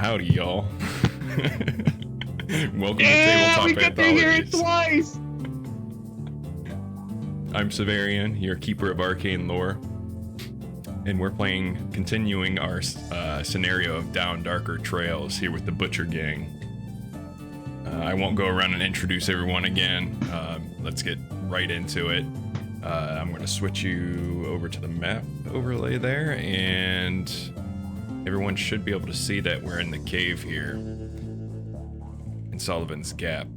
howdy, y'all. Welcome to Yeah, Tabletop we got to hear it Anthologies. twice. I'm Severian, your keeper of arcane lore, and we're continuing our scenario of Down Darker Trails here with the Butcher Gang. I won't go around and introduce everyone again. Let's get right into it. I'm going to switch you over to the map overlay there, and everyone should be able to see that we're in the cave here in Sullivan's Gap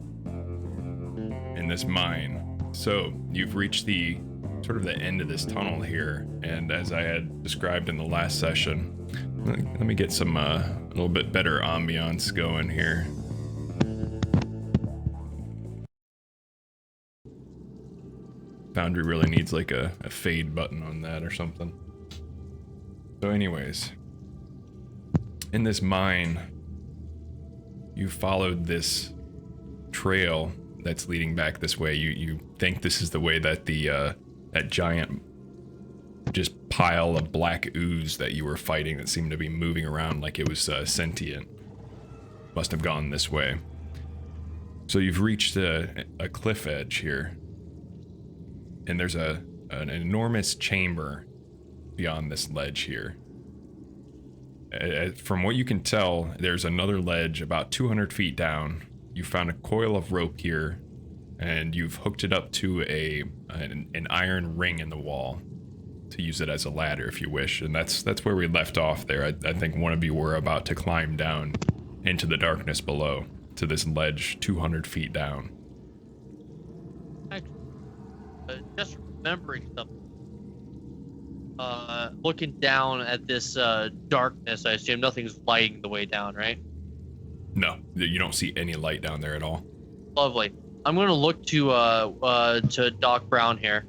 in this mine. So you've reached the sort of the end of this tunnel here, and as I had described in the last session, let me get some a little bit better ambiance going here. Foundry really needs like a fade button on that or something. So anyways, in this mine, you followed this trail that's leading back this way. You think this is the way that the that giant just pile of black ooze that you were fighting that seemed to be moving around like it was sentient must have gone this way. So you've reached a cliff edge here, and there's an enormous chamber beyond this ledge here. From what you can tell, there's another ledge about 200 feet down. You found a coil of rope here, and you've hooked it up to an iron ring in the wall to use it as a ladder if you wish. And that's where we left off there. I think one of you were about to climb down into the darkness below to this ledge 200 feet down. Just remembering something. Looking down at this darkness, I assume nothing's lighting the way down, right? No, you don't see any light down there at all. Lovely. I'm gonna look to Doc Brown here.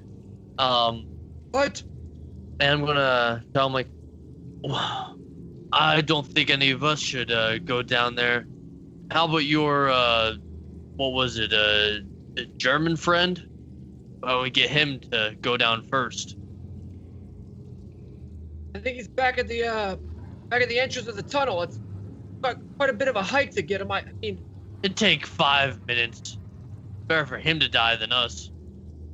What? And I'm gonna tell him like, I don't think any of us should go down there. How about your what was it, a German friend? Why don't we get him to go down first? I think he's back at the entrance of the tunnel. It's quite a bit of a hike to get him. I mean, It'd take 5 minutes. Better for him to die than us.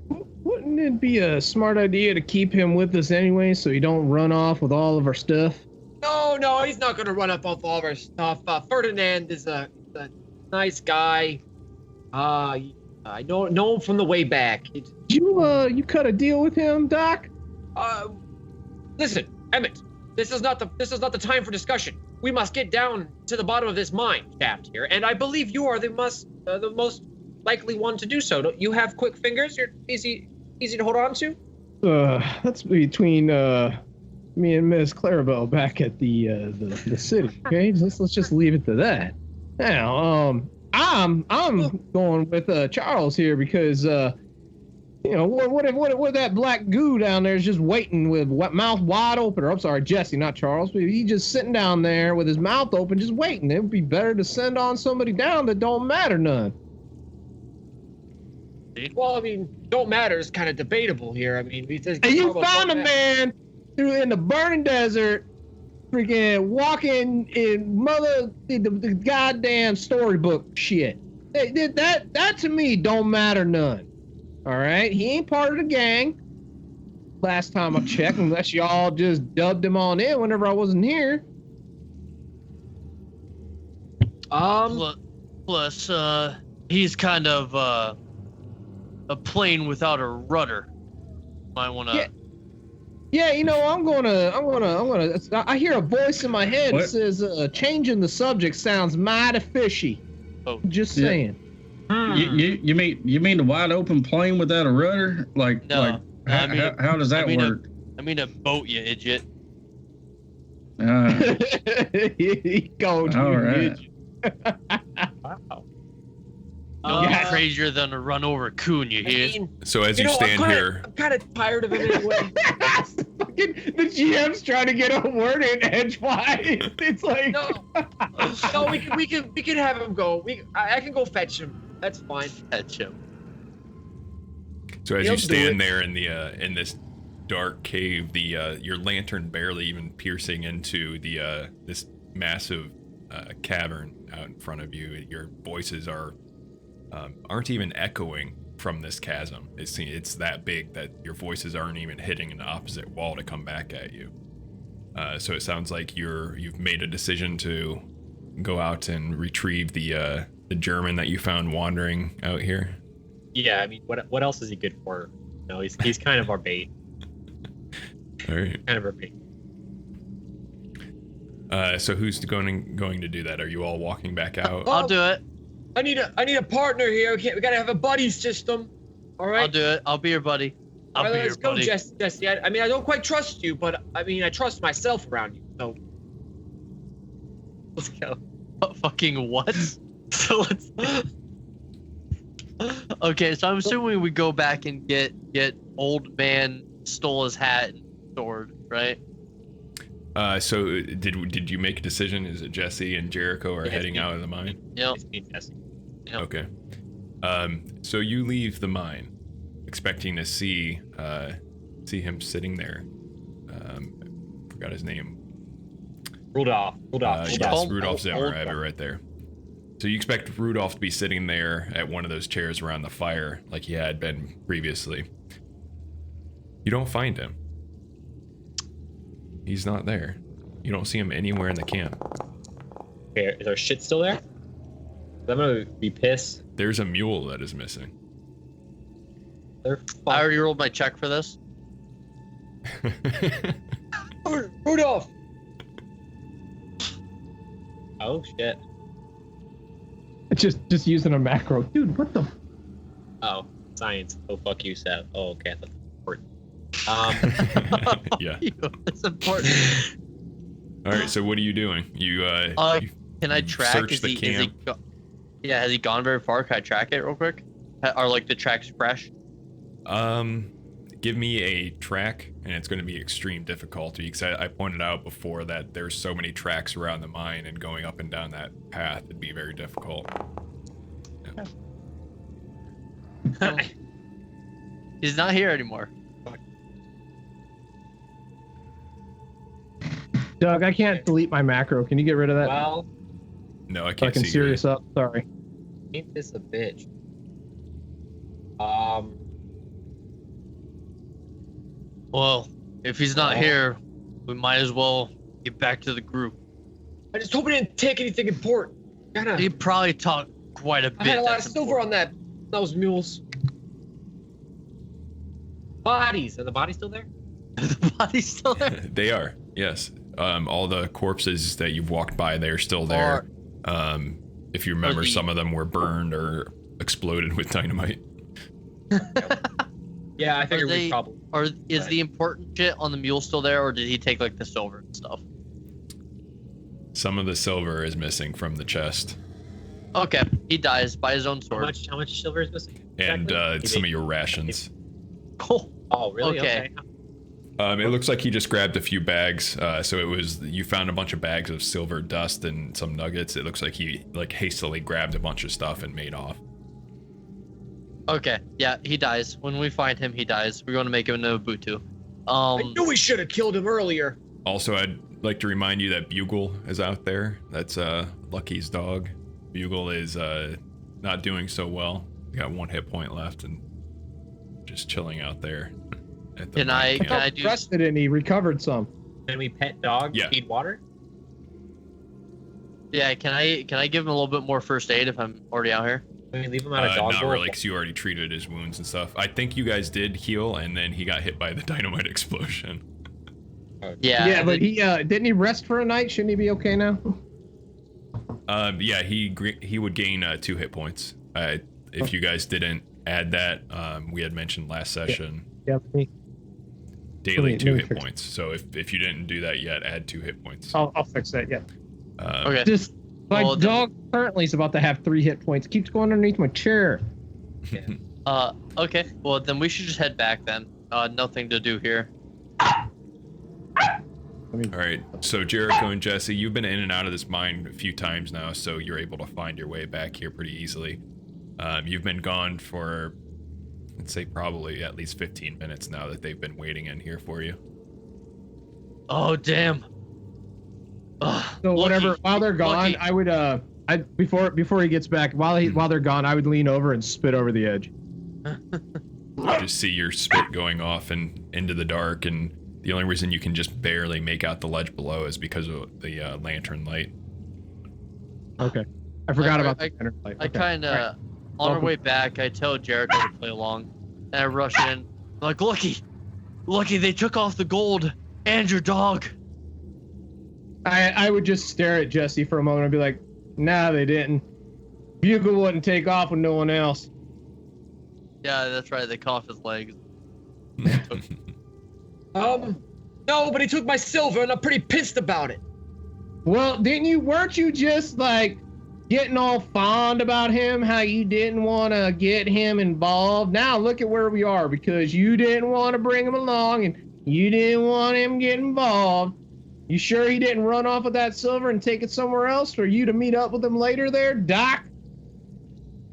Wouldn't it be a smart idea to keep him with us anyway, so he don't run off with all of our stuff? no, he's not gonna run up off all of our stuff. Ferdinand is a nice guy. I know him from the way back. You cut a deal with him, Doc? Listen, Emmett. This is not the time for discussion. We must get down to the bottom of this mine shaft here, and I believe you are the most likely one to do so. Don't you have quick fingers? You're easy to hold on to. That's between me and Miss Clarabelle back at the city. Okay, let's just leave it to that. Now, I'm going with Charles here because what if that black goo down there is just waiting with mouth wide open? Or I'm sorry, Jesse, not Charles. But he's just sitting down there with his mouth open, just waiting. It would be better to send on somebody down that don't matter none. Well, I mean, don't matter is kind of debatable here. I mean, And you found a man in the burning desert, freaking walking in the goddamn storybook shit. That to me don't matter none. All right, he ain't part of the gang. Last time I checked, unless y'all just dubbed him on in whenever I wasn't here. Plus, he's kind of a plane without a rudder. Might wanna. Yeah, I'm gonna. I hear a voice in my head that says, "Changing the subject sounds mighty fishy." Oh, just saying. You mean the wide open plane without a rudder? No, how does that work? I mean a boat, you idiot. He called you an idiot. Wow. No crazier than to run over a coon, you hear? So as you stand here, I'm kind of tired of him anyway. The GM's trying to get a word in edgewise. It's like no, we can have him go. I can go fetch him. That's fine. Fetch him. So as you stand there in the in this dark cave, your lantern barely even piercing into the this massive cavern out in front of you. Your voices aren't even echoing from this chasm. It's that big that your voices aren't even hitting an opposite wall to come back at you. So it sounds like you've made a decision to go out and retrieve the German that you found wandering out here. Yeah, I mean, what else is he good for? No, he's kind of our bait. All right. Kind of our bait. So who's going to do that? Are you all walking back out? I'll do it. I need a partner here. We gotta have a buddy system. All right. I'll do it. I'll be your buddy. I'll be your Let's go, buddy. Jesse. I mean, I don't quite trust you, but I mean, I trust myself around you. So let's go. Fucking what? So let's. Okay, so I'm assuming we go back and get old man stole his hat and sword, right? So did you make a decision? Is it Jesse and Jericho are heading out of the mine? Yep. It's me and Jesse. Yep. Okay. So you leave the mine, expecting to see him sitting there. Forgot his name. Rudolph. Yes, Rudolph Zimmer. I have it right there. So you expect Rudolph to be sitting there at one of those chairs around the fire, like he had been previously. You don't find him. He's not there. You don't see him anywhere in the camp. Okay, is our shit still there? I'm gonna be pissed. There's a mule that is missing. They're I already rolled my check for this. Rudolph. Oh shit. Just using a macro. Dude, what the? Oh, science. Oh fuck you, Seth. Oh, okay. That's important. Yeah. That's important. All right. So what are you doing? You Can I track? search Is the he camp. yeah, has he gone very far? Can I track it real quick? Are like the tracks fresh? Give me a track, and it's going to be extreme difficulty because I pointed out before that there's so many tracks around the mine, and going up and down that path would be very difficult. Yeah. He's not here anymore. Doug, I can't delete my macro. Can you get rid of that? Well, No, I so I can't can see you. serious up. Sorry. ain't this a bitch? Well, if he's not here, we might as well get back to the group. I just hope he didn't take anything important. He probably talked quite a bit. I had a lot of that's silver important. on those mules. Bodies. Are the bodies still there? The body's still there. They are, yes. All the corpses that you've walked by, they're still there. If you remember, some of them were burned or exploded with dynamite. Yeah, I figured we probably. Or is the important shit on the mule still there, or did he take like the silver and stuff? Some of the silver is missing from the chest, Okay, he dies by his own sword. How much silver is missing? and Exactly? some of your rations. Cool. Oh, really? Okay. It looks like he just grabbed a few bags. So you found a bunch of bags of silver dust and some nuggets. It looks like he hastily grabbed a bunch of stuff and made off. Okay, yeah, he dies. When we find him, he dies. We're going to make him into a Butu. I knew we should have killed him earlier. Also, I'd like to remind you that Bugle is out there. That's Lucky's dog. Bugle is not doing so well. He got 1 hit point left and just chilling out there. At the Can I camp. do? Rested and he recovered some. Can we pet dog? Yeah. Feed water? Yeah, can I give him a little bit more first aid if I'm already out here? Can we leave him out of dog Not bowl? really, because you already treated his wounds and stuff. I think you guys did heal, and then he got hit by the dynamite explosion. Yeah. Yeah, but he didn't he rest for a night? Shouldn't he be okay now? Yeah, he would gain 2 hit points. If you guys didn't add that, we had mentioned last session. Yeah. Daily Let 2 me hit fix points. So if you didn't do that yet, add 2 hit points. I'll fix that. Yeah. Okay. Just my Well, then- dog currently is about to have 3 hit points. Keeps going underneath my chair. Okay. Well, then we should just head back then. Nothing to do here. All right. So Jericho and Jesse, you've been in and out of this mine a few times now, so you're able to find your way back here pretty easily. You've been gone for, let's say, probably at least 15 minutes now that they've been waiting in here for you. Oh damn. Ugh. So Lucky, while they're gone, Lucky. I would before he gets back, while they're gone, I would lean over and spit over the edge. You just see your spit going off and into the dark, and the only reason you can just barely make out the ledge below is because of the lantern light. Okay. I forgot about I- the center light. I Okay. kind of, Alright. on our Welcome. way back, I tell Jericho to play along, and I rush in. I'm like, Lucky, they took off the gold and your dog. I would just stare at Jesse for a moment and be like, nah, they didn't. Bugle wouldn't take off with no one else. Yeah, that's right. They cut off his legs. No, but he took my silver, and I'm pretty pissed about it. Well, weren't you just like getting all fond about him, how you didn't want to get him involved? Now look at where we are because you didn't want to bring him along and you didn't want him getting involved. You sure he didn't run off with that silver and take it somewhere else for you to meet up with him later there, Doc?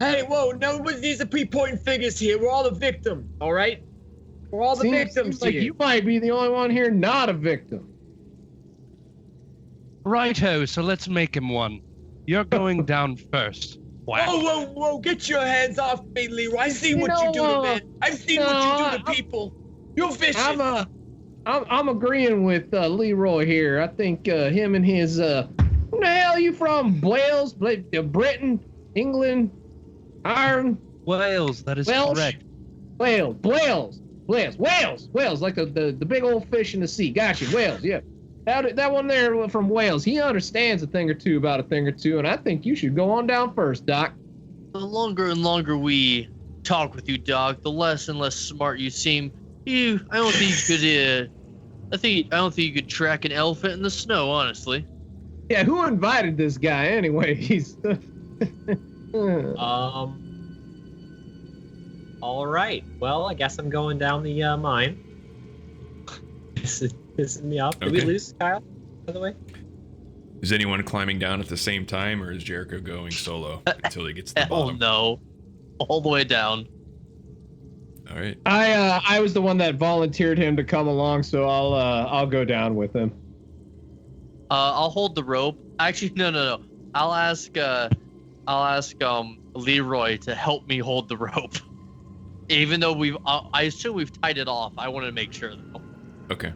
Hey, whoa, nobody needs to be pointing fingers here. We're all the victim, all right? We're all the victims Seems like here. you might be the only one here not a victim. Righto, so let's make him one. You're going down first. Whoa, get your hands off me, Leroy. I've seen what know, you do to men. I've seen what you do to I'm- people. You're vicious. I'm agreeing with Leroy here. I think him and his where the hell are you from? Wales, Britain, England, Ireland, Wales, that is Welsh? correct. Wales, like the big old fish in the sea. Gotcha, Wales, yeah. That one there from Wales, he understands a thing or two about a thing or two, and I think you should go on down first, Doc. The longer and longer we talk with you, Doc, the less and less smart you seem. I don't think you could. I don't think you could track an elephant in the snow, honestly. Yeah, who invited this guy anyway? He's. All right. Well, I guess I'm going down the mine. This is me up. Did we Okay. lose Kyle, by the way? Is anyone climbing down at the same time, or is Jericho going solo until he gets to the Hell bottom? no. All the way down. All right. I was the one that volunteered him to come along, so I'll go down with him. I'll hold the rope. Actually, no. I'll ask Leroy to help me hold the rope. Even though I assume we've tied it off. I want to make sure though. Okay.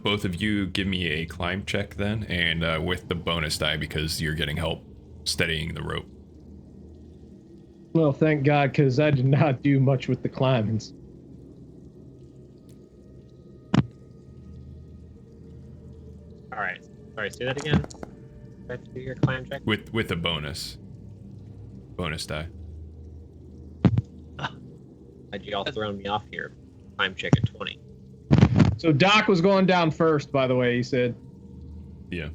Both of you give me a climb check then, and with the bonus die because you're getting help steadying the rope. Well, thank God, because I did not do much with the climbings. All right. Sorry, say that again. Try to do your climb check. With a bonus die. Had you all thrown me off here? Climb check at 20. So Doc was going down first, by the way, he said. Yeah.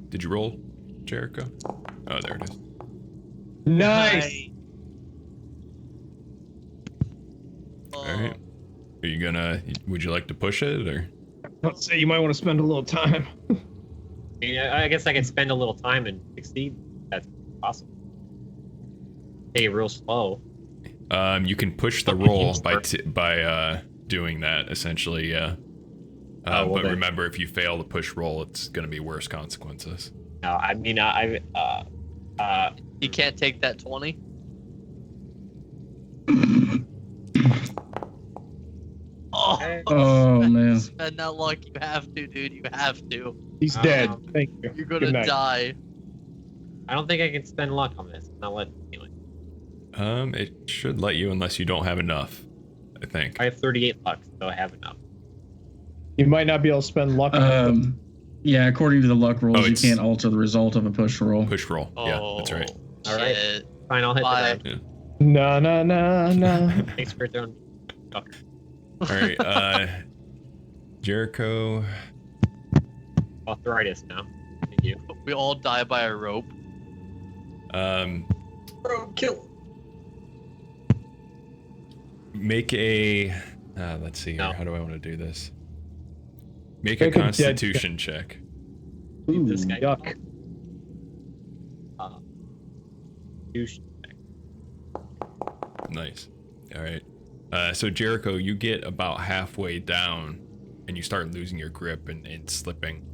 Did you roll, Jericho? Oh, there it is. Nice. All right. Are you gonna? Would you like to push it, or? Let's say you might want to spend a little time. I mean, I guess I could spend a little time and succeed. That's possible. Take it real slow. You can push the roll by doing that essentially. Yeah. Well but then. remember, if you fail to push roll, it's gonna be worse consequences. No, I mean, You can't take that 20. Oh, man. Spend that luck. You have to, dude. You have to. He's dead. Um, Thank you. You're Good gonna night. die. I don't think I can spend luck on this. Not let anyway. It should let you unless you don't have enough, I think. I have 38 luck, so I have enough. You might not be able to spend luck on it. Yeah, according to the luck rules, Oh, you it's- can't alter the result of a push roll. Push roll. Yeah, that's right. Oh, All right. shit. Fine, I'll hit Bye. the die. No. Thanks for throwing. Fucker. All right. Jericho. Arthritis now. Thank you. We all die by a rope. Bro, kill. Make a. Let's see here. No. How do I want to do this? Make Make a a dead Constitution check. Ooh, This guy. yuck. Douche. Nice. All right. So Jericho, you get about halfway down, and you start losing your grip and slipping.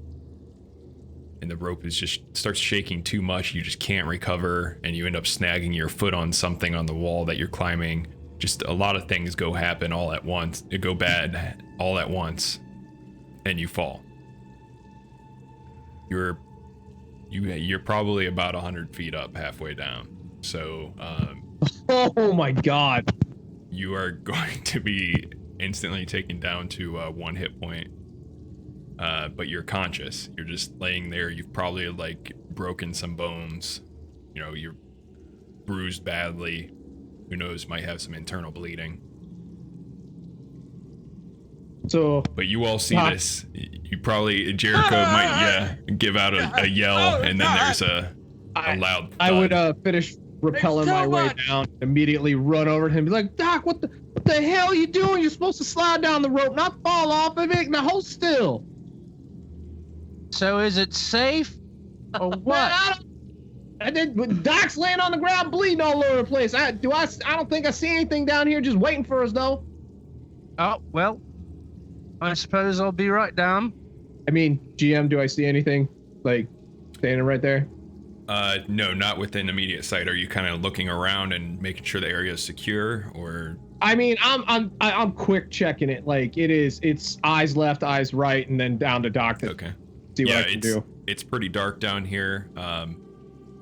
And the rope is just starts shaking too much. You just can't recover, and you end up snagging your foot on something on the wall that you're climbing. Just a lot of things happen all at once. It go bad all at once, and you fall. You're probably about 100 feet up, halfway down. So Oh my God. you are going to be instantly taken down to 1 hit point. But you're conscious. You're just laying there. You've probably like broken some bones. You know, you're bruised badly. Who knows, might have some internal bleeding. So, But you all see this. You probably, Jericho might, give out a yell, and then there's a loud thud. I would finish rappelling my way down, immediately run over to him, be like, Doc, what the hell are you doing? You're supposed to slide down the rope, not fall off of it. Now hold still. So is it safe? Or what? And then Doc's laying on the ground, bleeding all over the place. I don't think I see anything down here, just waiting for us though. Oh, well, I suppose I'll be right down. I mean, GM, do I see anything like standing right there? No, not within immediate sight. Are you kind of looking around and making sure the area is secure, or? I mean, I'm quick checking it. Like it's eyes left, eyes right, and then down to Doc to see what I can do. It's pretty dark down here.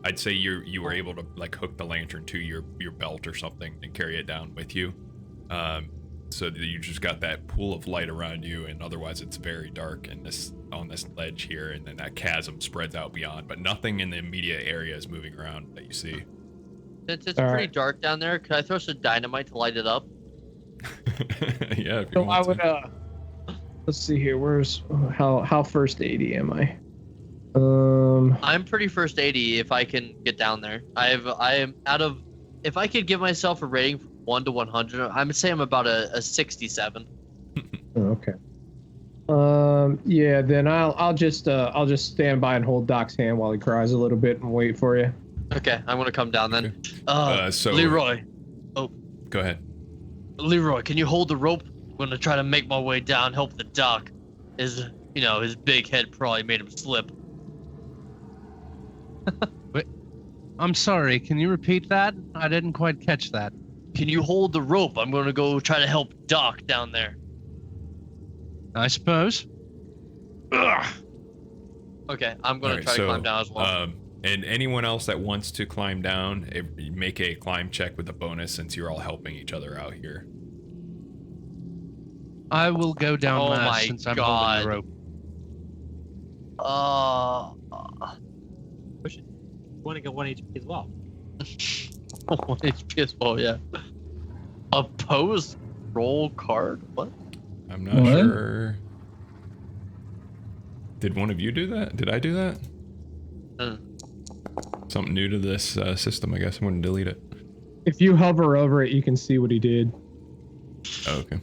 I'd say you were able to like hook the lantern to your belt or something and carry it down with you. So that you just got that pool of light around you, and otherwise it's very dark on this ledge here, and then that chasm spreads out beyond, but nothing in the immediate area is moving around that you see. Since it's pretty dark down there, could I throw some dynamite to light it up? Yeah, if you So want I would let's see here. How first aid am I? I'm pretty first 80 if I can get down there. If I could give myself a rating from 1 to 100, I would say I'm about a 67. Okay. Yeah, then I'll just stand by and hold Doc's hand while he cries a little bit and wait for you. Okay, I'm gonna come down then. So Leroy. Oh. Go ahead. Leroy, can you hold the rope? I'm gonna try to make my way down, help the Doc. His big head probably made him slip. Wait, I'm sorry, can you repeat that? I didn't quite catch that. Can you hold the rope? I'm gonna go try to help Doc down there. I suppose. Ugh. Okay, I'm gonna try to climb down as well. And anyone else that wants to climb down, make a climb check with a bonus since you're all helping each other out here. I will go down Oh last my since I'm God. holding the rope. Push it. You want to go 1 HP as well. 1 HP as well, yeah. Oppose roll card? What? I'm not sure. Did one of you do that? Did I do that? Something new to this system, I guess. I'm going to delete it. If you hover over it, you can see what he did. Oh, okay.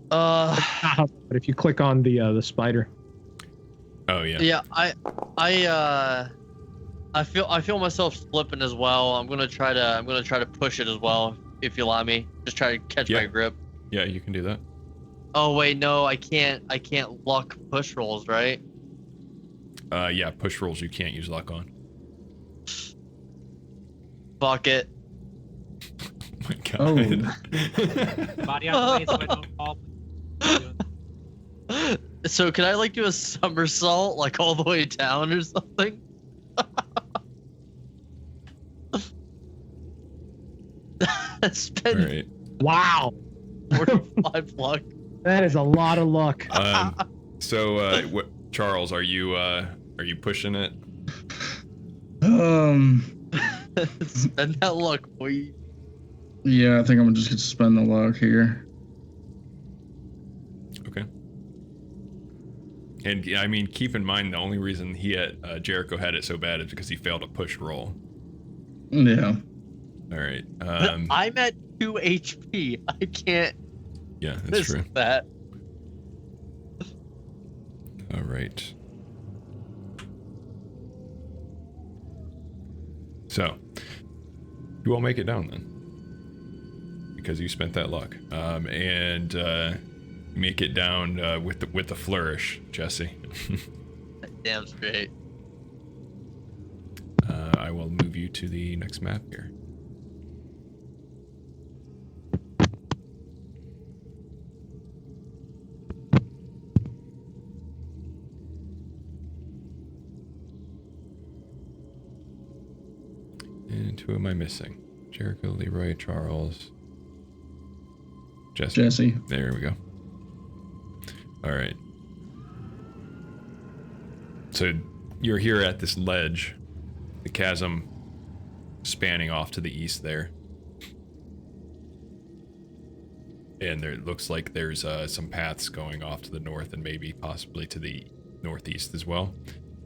But if you click on the spider. Oh yeah. Yeah, I feel myself slipping as well. I'm gonna try to push it as well, if you allow me. Just try to catch my grip. Yeah, you can do that. Oh wait, no, I can't luck push rolls, right? Yeah, push rolls you can't use luck on. Fuck it. Oh my God. Body out the way so I don't fall. So can I like do a somersault like all the way down or something? Spend All right. Wow. 45 luck. That is a lot of luck. So, Charles, are you pushing it? Spend that luck, boy. Yeah, I think I'm just gonna spend the luck here. Okay. And I mean, keep in mind the only reason Jericho had it so bad is because he failed a push roll. Yeah. All right. I'm at 2 HP. I can't Yeah, that's miss true. that. All right. So, you all make it down then, because you spent that luck. And make it down with the flourish, Jesse. Damn straight. I will move you to the next map here. And who am I missing? Jericho, Leroy, Charles, Jesse. There we go. All right. So you're here at this ledge, the chasm spanning off to the east there. And there it looks like there's some paths going off to the north and maybe possibly to the northeast as well.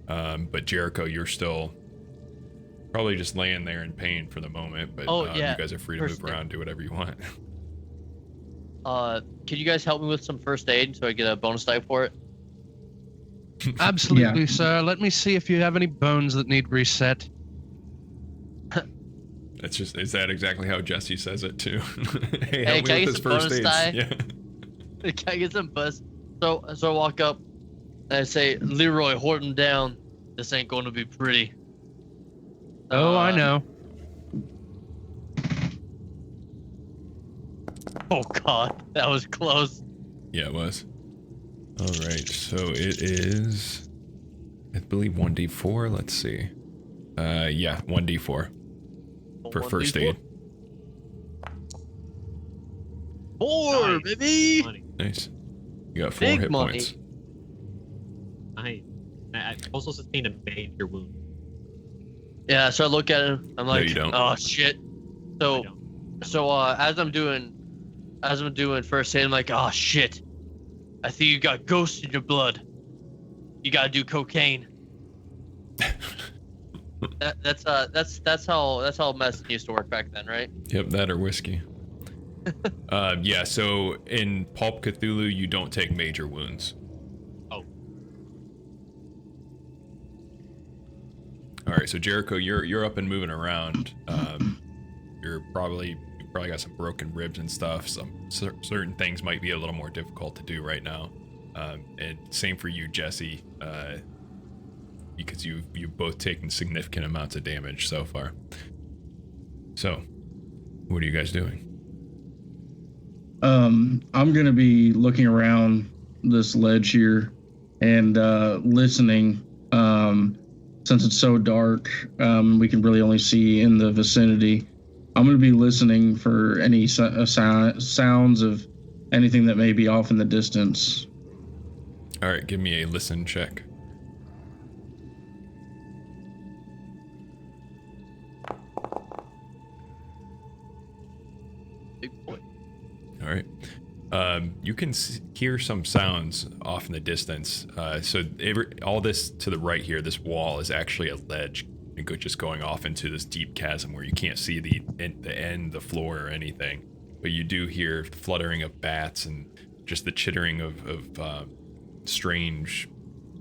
But Jericho, you're still probably just laying there in pain for the moment, but you guys are free to move around, do whatever you want. Can you guys help me with some first aid so I get a bonus die for it? Absolutely, sir. Let me see if you have any bones that need reset. Is that exactly how Jesse says it too? Hey, help can me I with get this some bonus die? Yeah. Can I get some buzz? So I walk up and I say, Leroy, hold him down. This ain't going to be pretty. Oh, I know. Oh God, that was close. Yeah, it was. All right, so it is, I believe 1d4. Let's see. Yeah, 1d4 for first aid. 4, Nice. baby. Money. Nice. You got 4 Big hit money. points. Nice. I also sustained a major wound. Yeah, so I look at him. I'm like, you don't. oh shit. I So, don't. as I'm doing first aid, I'm like, oh shit. I think you got ghosts in your blood. You gotta do cocaine. That's how medicine used to work back then, right? Yep, that or whiskey. Yeah, so in Pulp Cthulhu, you don't take major wounds. Oh. All right, so Jericho, you're up and moving around. You probably got some broken ribs and stuff. Some certain things might be a little more difficult to do right now. And same for you, Jesse, because you've both taken significant amounts of damage so far. So, what are you guys doing? I'm gonna be looking around this ledge here and listening. Since it's so dark, we can really only see in the vicinity. I'm gonna be listening for any sounds of anything that may be off in the distance. All right, give me a listen check. Big boy. All right. You can hear some sounds off in the distance. So all this to the right here, this wall is actually a ledge, just going off into this deep chasm where you can't see the end, the floor, or anything. But you do hear fluttering of bats and just the chittering of strange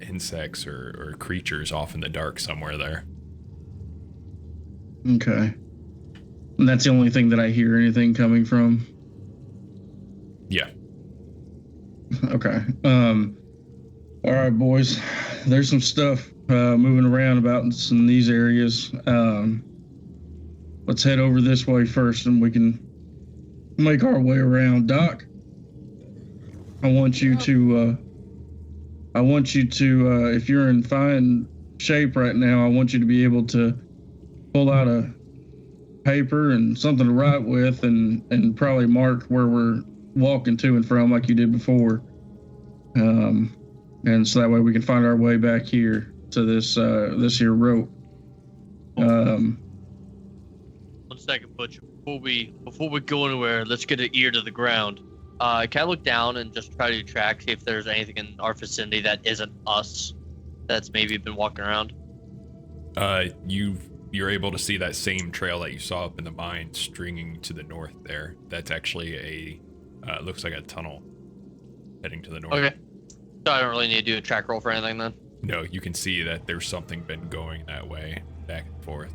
insects or creatures off in the dark somewhere there. Okay. And that's the only thing that I hear anything coming from? Yeah. Okay. All right, boys. There's some stuff moving around about in these areas. Let's head over this way first, and we can make our way around. Doc, I want you to, if you're in fine shape right now, I want you to be able to pull out a paper and something to write with, and probably mark where we're walking to and from like you did before. And so that way we can find our way back here to this here rope. One second, Butch. Before we go anywhere, let's get an ear to the ground. Can I look down and just try to track, see if there's anything in our vicinity that isn't us, that's maybe been walking around? You're able to see that same trail that you saw up in the mine stringing to the north there. That's actually looks like a tunnel heading to the north. Okay. So I don't really need to do a track roll for anything then? No, you can see that there's something been going that way, back and forth.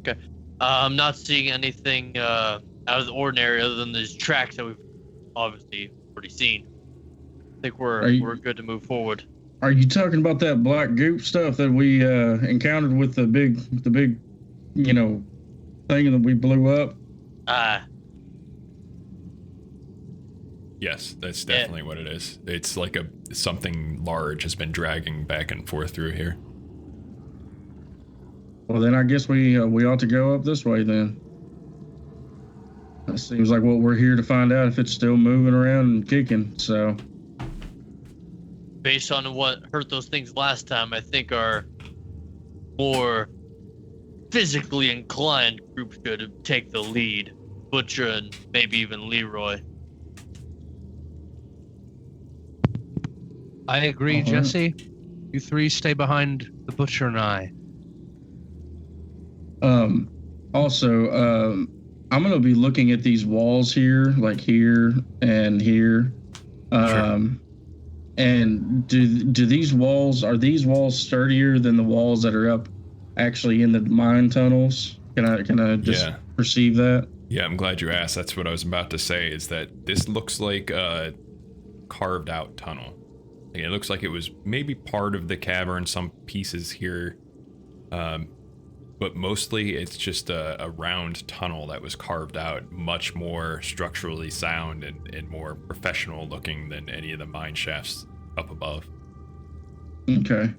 Okay. I'm not seeing anything out of the ordinary other than these tracks that we've obviously already seen. I think we're good to move forward. Are you talking about that black goop stuff that we encountered with the big, you know, thing that we blew up? Yes, that's definitely what it is. It's like something large has been dragging back and forth through here. Well, then I guess we ought to go up this way then. That seems like what we're here to find out, if it's still moving around and kicking, so. Based on what hurt those things last time, I think our more physically inclined group should take the lead. Butcher and maybe even Leroy. I agree, Jesse. You three stay behind the Butcher and I. Also, I'm going to be looking at these walls here, like here and here. Sure. And do these walls, are these walls sturdier than the walls that are up actually in the mine tunnels? Can I just perceive that? Yeah, I'm glad you asked. That's what I was about to say, is that this looks like a carved out tunnel. It looks like it was maybe part of the cavern, some pieces here. But mostly it's just a round tunnel that was carved out, much more structurally sound and more professional looking than any of the mine shafts up above. Okay.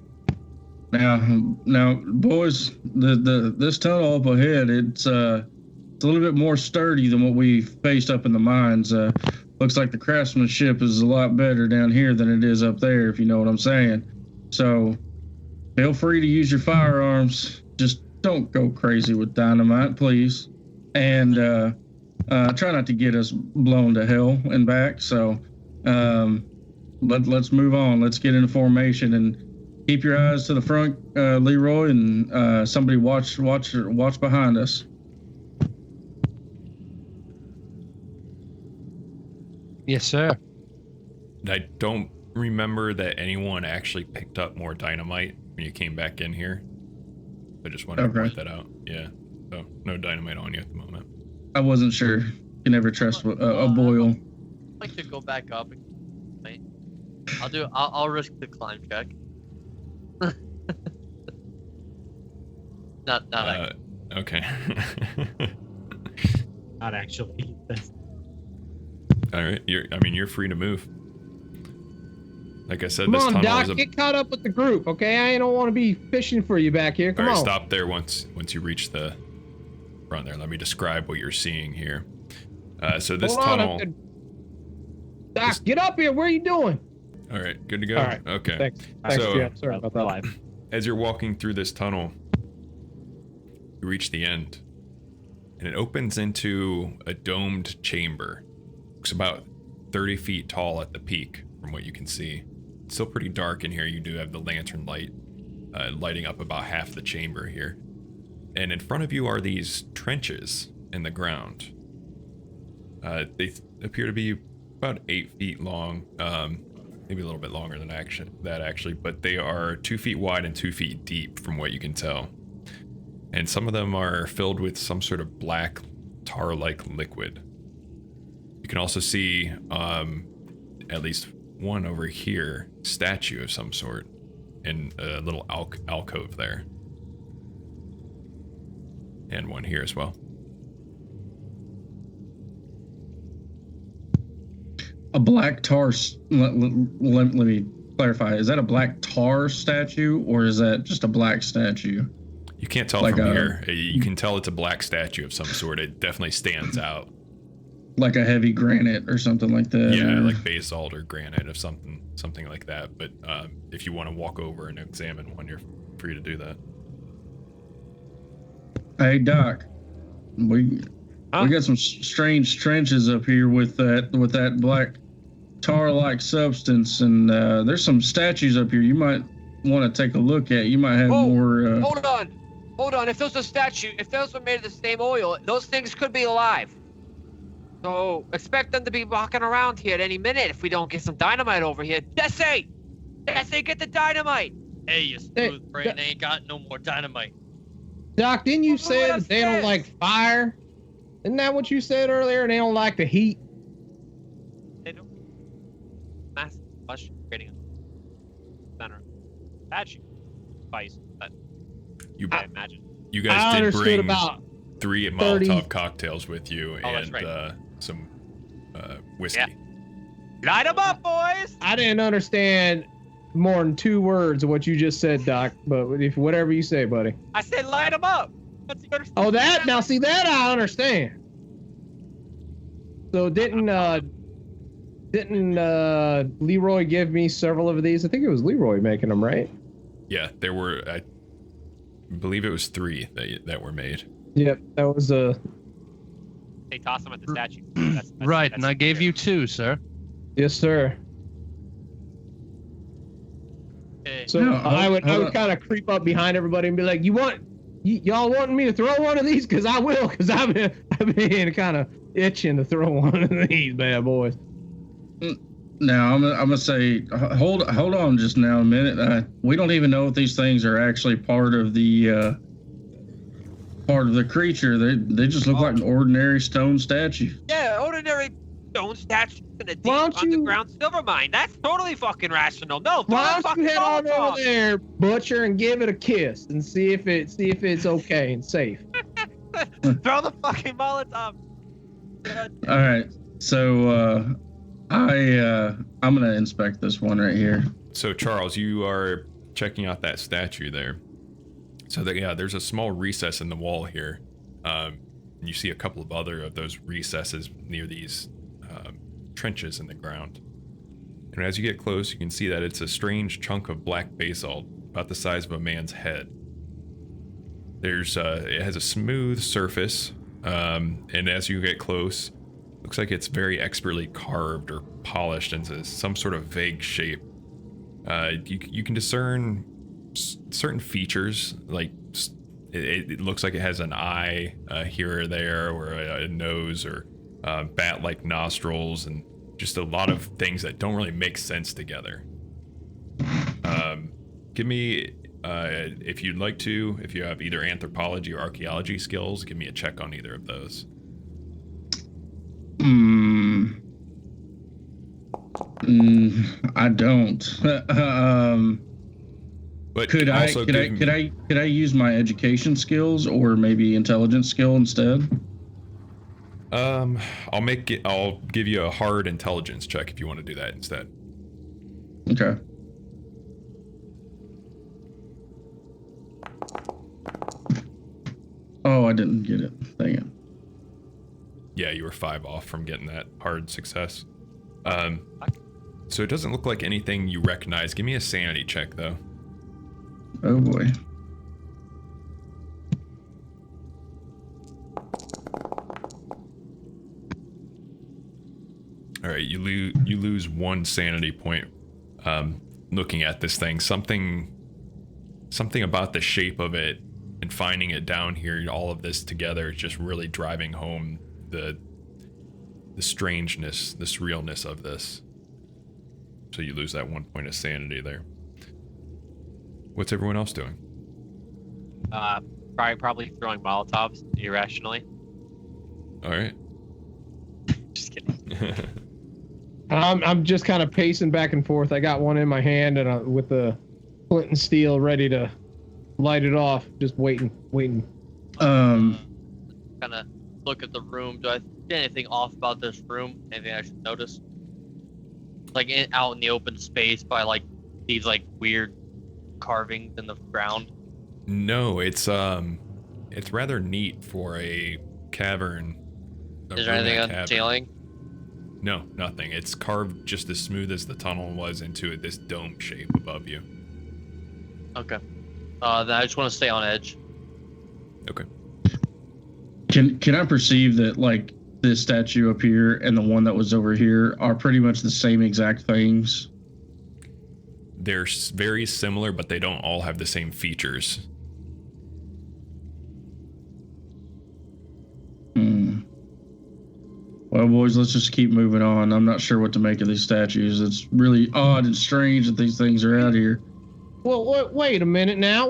Now, boys, this tunnel up ahead, it's a little bit more sturdy than what we faced up in the mines. Looks like the craftsmanship is a lot better down here than it is up there, if you know what I'm saying. So, feel free to use your firearms. Just don't go crazy with dynamite, please. And try not to get us blown to hell and back. So, let's move on. Let's get into formation and keep your eyes to the front, Leroy, and somebody watch behind us. Yes, sir. I don't remember that anyone actually picked up more dynamite when you came back in here. I just wanted to point that out. Yeah. So no dynamite on you at the moment. I wasn't sure. You never trust a boil. I'd like to go back up. I'll risk the climb check. not actually. Okay. Not actually. All right. You're free to move. Like I said, Come this on, tunnel Doc, is get caught up with the group, okay? I don't want to be fishing for you back here. Come All right, on. stop there once you reach the front there. Let me describe what you're seeing here. So this Hold on, tunnel. Doc, get up here. Where are you doing? All right, good to go. All right. Okay. Thanks, So- Jeff. Sorry about that. As you're walking through this tunnel, you reach the end, and it opens into a domed chamber. Looks about 30 feet tall at the peak, from what you can see. It's still pretty dark in here. You do have the lantern light lighting up about half the chamber here. And in front of you are these trenches in the ground. They appear to be about 8 feet long, maybe a little bit longer than that actually, but they are 2 feet wide and 2 feet deep from what you can tell. And some of them are filled with some sort of black tar-like liquid. You can also see at least one over here, statue of some sort, in a little alcove there. And one here as well. A black tar. Let me clarify. Is that a black tar statue, or is that just a black statue? You can't tell Like from a- here. You can tell it's a black statue of some sort. It definitely stands out. Like a heavy granite or something like that? Yeah, or- like basalt or granite or something like that. But if you want to walk over and examine one, you're free to do that. Hey, Doc. We got some strange trenches up here with that black tar-like substance, and there's some statues up here you might want to take a look at. You might have more. Hold on. If those were made of the same oil, those things could be alive. So expect them to be walking around here at any minute if we don't get some dynamite over here. Jesse, get the dynamite. Hey, you smooth brain ain't got no more dynamite. Doc, didn't you say What that they don't upstairs? like fire? Isn't that what you said earlier? They don't like the heat. They don't. Massive question creating a center statue device that I imagine. You I guys did understood bring about 3 30 Molotov cocktails with you that's and right. some whiskey. Yeah. Light 'em up, boys! I didn't understand more than 2 words of what you just said, Doc. But if whatever you say, buddy. I said light 'em up. What's the understand? Oh, that now see that I understand. So didn't Leroy give me several of these? I think it was Leroy making them, right? Yeah, there were. I believe it was 3 that were made. Yep, that was They toss them at the statue. Right, and I gave you 2, sir. yes, sir. Okay. So No, I would hold on. kind of creep up behind everybody and be like, y'all wanting me to throw one of these? Cause I will, cause I've been kind of itching to throw one of these bad boys. Now I'm gonna say, hold on just now a minute. We don't even know if these things are actually part of the creature. They just look like an ordinary stone statue. Yeah, ordinary stone statue in a deep Why don't you- underground silver mine. That's totally fucking rational. No, throw Why the don't you fucking head on Molotov. over there, Butcher, and give it a kiss and see if it's okay and safe. Throw the fucking Molotov. All right, so I'm gonna inspect this one right here. So Charles, you are checking out that statue there. So there's a small recess in the wall here. And you see a couple of other of those recesses near these trenches in the ground. And as you get close, you can see that it's a strange chunk of black basalt, about the size of a man's head. It has a smooth surface, and as you get close, looks like it's very expertly carved or polished into some sort of vague shape. You can discern certain features, like it looks like it has an eye here or there, or a nose, or bat-like nostrils, and just a lot of things that don't really make sense together. Give me, if you'd like to, if you have either anthropology or archaeology skills, give me a check on either of those. I don't. But Could I use my education skills or maybe intelligence skill instead? I'll give you a hard intelligence check if you want to do that instead. Okay. Oh, I didn't get it. Dang it. Yeah, you were 5 off from getting that hard success. So it doesn't look like anything you recognize. Give me a sanity check though. Oh boy. All right, you lose 1 sanity point looking at this thing. Something about the shape of it and finding it down here, all of this together is just really driving home the strangeness, the surrealness of this. So you lose that 1 point of sanity there. What's everyone else doing? Probably throwing Molotovs irrationally. All right. Just kidding. I'm just kind of pacing back and forth. I got one in my hand and with the flint and steel ready to light it off. Just waiting. Kind of look at the room. Do I see anything off about this room? Anything I should notice? Like out in the open space by like these like weird carvings in the ground. No, it's rather neat for a cavern. Is there anything on the ceiling? No, nothing. It's carved just as smooth as the tunnel was into this dome shape above you. Okay. Then I just want to stay on edge. Okay. Can I perceive that like this statue up here and the one that was over here are pretty much the same exact things? They're very similar, but they don't all have the same features. Well, boys, let's just keep moving on. I'm not sure what to make of these statues. It's really odd and strange that these things are out here. Well, wait a minute now.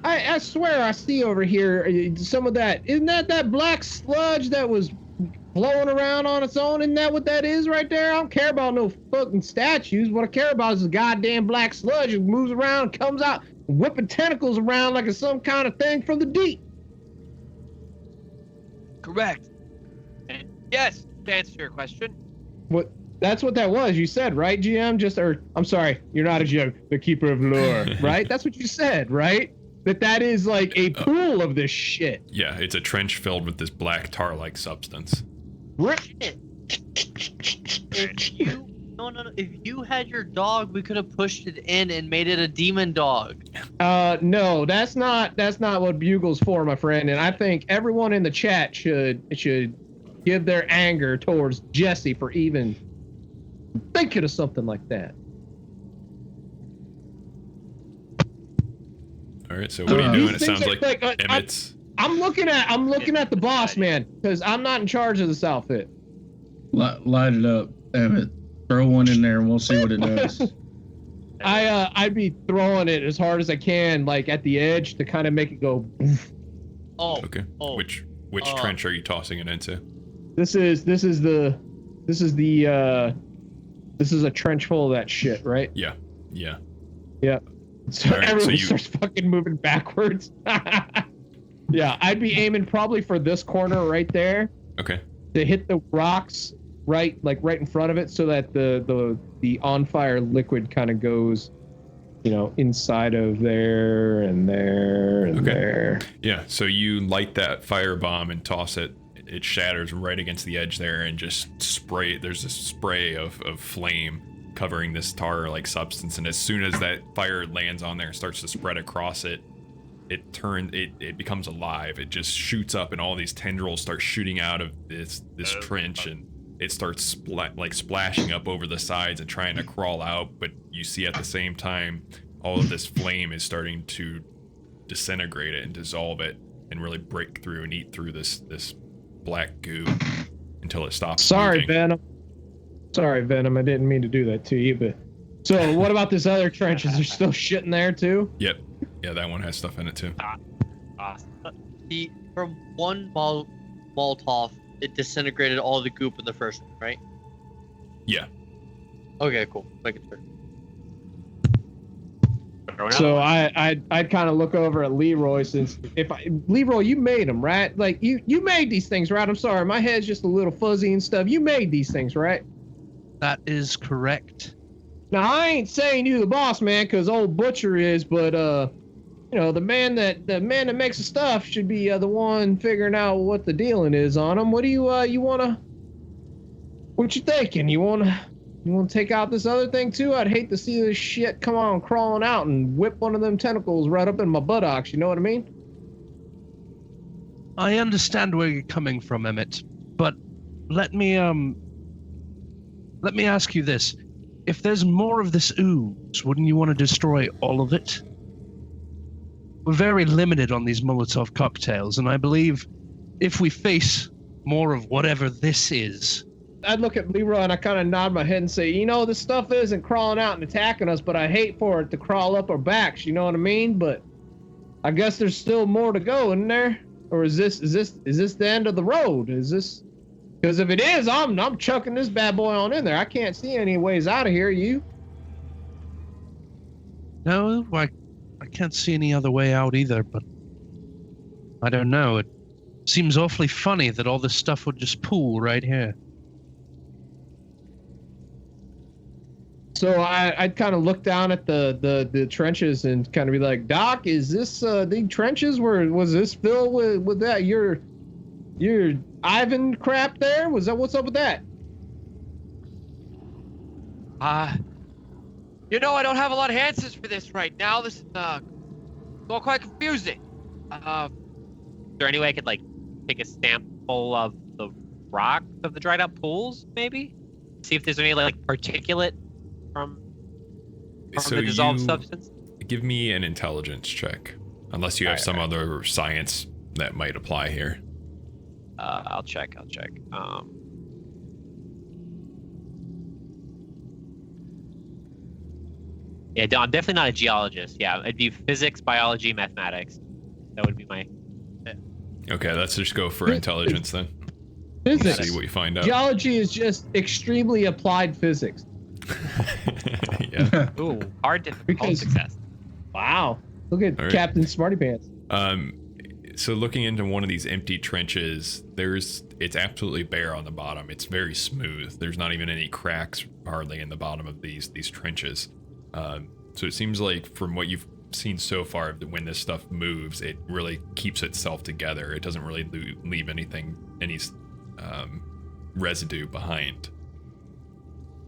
I swear I see over here some of that. Isn't that black sludge that was flowing around on its own. Isn't that what that is right there? I don't care about no fucking statues. What I care about is a goddamn black sludge that moves around, comes out, whipping tentacles around like it's some kind of thing from the deep. Correct. And yes, to answer your question. What? That's what that was. You said, right, GM? I'm sorry, you're not a GM. The keeper of lore, right? That's what you said, right? That is like a pool of this shit. Yeah, it's a trench filled with this black tar-like substance. If you had your dog, we could have pushed it in and made it a demon dog. No, that's not what Bugle's for, my friend. And I think everyone in the chat should give their anger towards Jesse for even thinking of something like that. All right, so what are you doing? It sounds like Emmett's. I'm looking at the boss man because I'm not in charge of this outfit. Light it up, Emmett. Throw one in there and we'll see what it does. I'd be throwing it as hard as I can, like at the edge, to kind of make it go. Oh. Okay. Oh. Which trench are you tossing it into? This is a trench full of that shit, right? Yeah. So Right, everyone so you- starts fucking moving backwards. Yeah, I'd be aiming probably for this corner right there Okay. to hit the rocks right in front of it, so that the on fire liquid kind of goes, inside of there and there and there. Yeah. So you light that firebomb and toss it. It shatters right against the edge there and just spray. There's a spray of flame covering this tar-like substance, and as soon as that fire lands on there and starts to spread across it, it becomes alive. It just shoots up, and all these tendrils start shooting out of this trench, and it starts splashing up over the sides and trying to crawl out. But you see at the same time, all of this flame is starting to disintegrate it and dissolve it, and really break through and eat through this black goo until it stops. Sorry, moving. Venom. I didn't mean to do that to you, but so what about this other trench? Is there still shit in there too? Yep. Yeah, that one has stuff in it too. From one Molotov, it disintegrated all the goop in the first one, right? Yeah. Okay, cool. Make it sure. So I'd kind of look over at Leroy, since Leroy, you made them, right? Like you made these things, right? I'm sorry, my head's just a little fuzzy and stuff. You made these things, right? That is correct. Now I ain't saying you the boss man, cause old Butcher is, but the man that makes the stuff should be the one figuring out what the dealing is on them. What do you what you thinking? You wanna take out this other thing too? I'd hate to see this shit come on crawling out and whip one of them tentacles right up in my buttocks. You know what I mean? I understand where you're coming from, Emmett, but let me ask you this. If there's more of this ooze, wouldn't you want to destroy all of it? We're very limited on these Molotov cocktails, and I believe if we face more of whatever this is... I'd look at Leroy and I kind of nod my head and say, this stuff isn't crawling out and attacking us, but I hate for it to crawl up our backs, you know what I mean? But I guess there's still more to go, isn't there? Or is this the end of the road? Is this... Because if it is, I'm chucking this bad boy on in there. I can't see any ways out of here. You? No, I can't see any other way out either, but I don't know. It seems awfully funny that all this stuff would just pool right here. So I'd kind of look down at the trenches and kind of be like, Doc, is this the trenches? Was this filled with that your Ivan crap there? What's up with that? I don't have a lot of answers for this right now. This is all quite confusing. Is there any way I could take a sample of the rock of the dried up pools, maybe? See if there's any particulate from the dissolved substance? Give me an intelligence check, unless you have some other science that might apply here. I'll check. Yeah, I'm definitely not a geologist. Yeah, it'd be physics, biology, mathematics. That would be my... Okay, let's just go for intelligence then. Physics. See what you find out. Geology is just extremely applied physics. Yeah. Ooh, hard to Because- success. Wow. Look at All right. Captain Smarty Pants. So looking into one of these empty trenches, it's absolutely bare on the bottom. It's very smooth. There's not even any cracks hardly in the bottom of these trenches. So it seems like from what you've seen so far, when this stuff moves, it really keeps itself together. It doesn't really leave any residue behind.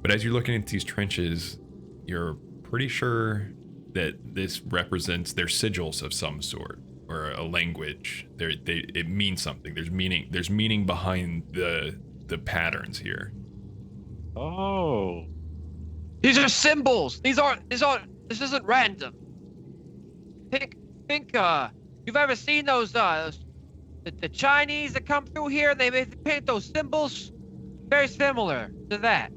But as you're looking at these trenches, you're pretty sure that this represents their sigils of some sort, or a language. It means something. There's meaning behind the patterns here. Oh. These are symbols. This isn't random. Think you've ever seen those the Chinese that come through here and they paint those symbols? Very similar to that.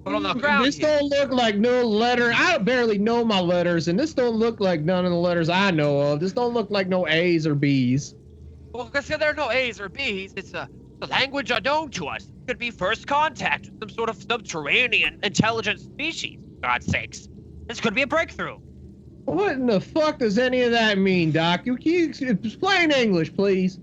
But on the ground This here. don't look like no letter. I barely know my letters, and this don't look like none of the letters I know of. This don't look like no A's or B's. Well, because there are no A's or B's. It's a language unknown to us. It could be first contact with some sort of subterranean intelligent species. For God's sakes. This could be a breakthrough. What in the fuck does any of that mean, Doc? You explain English, please.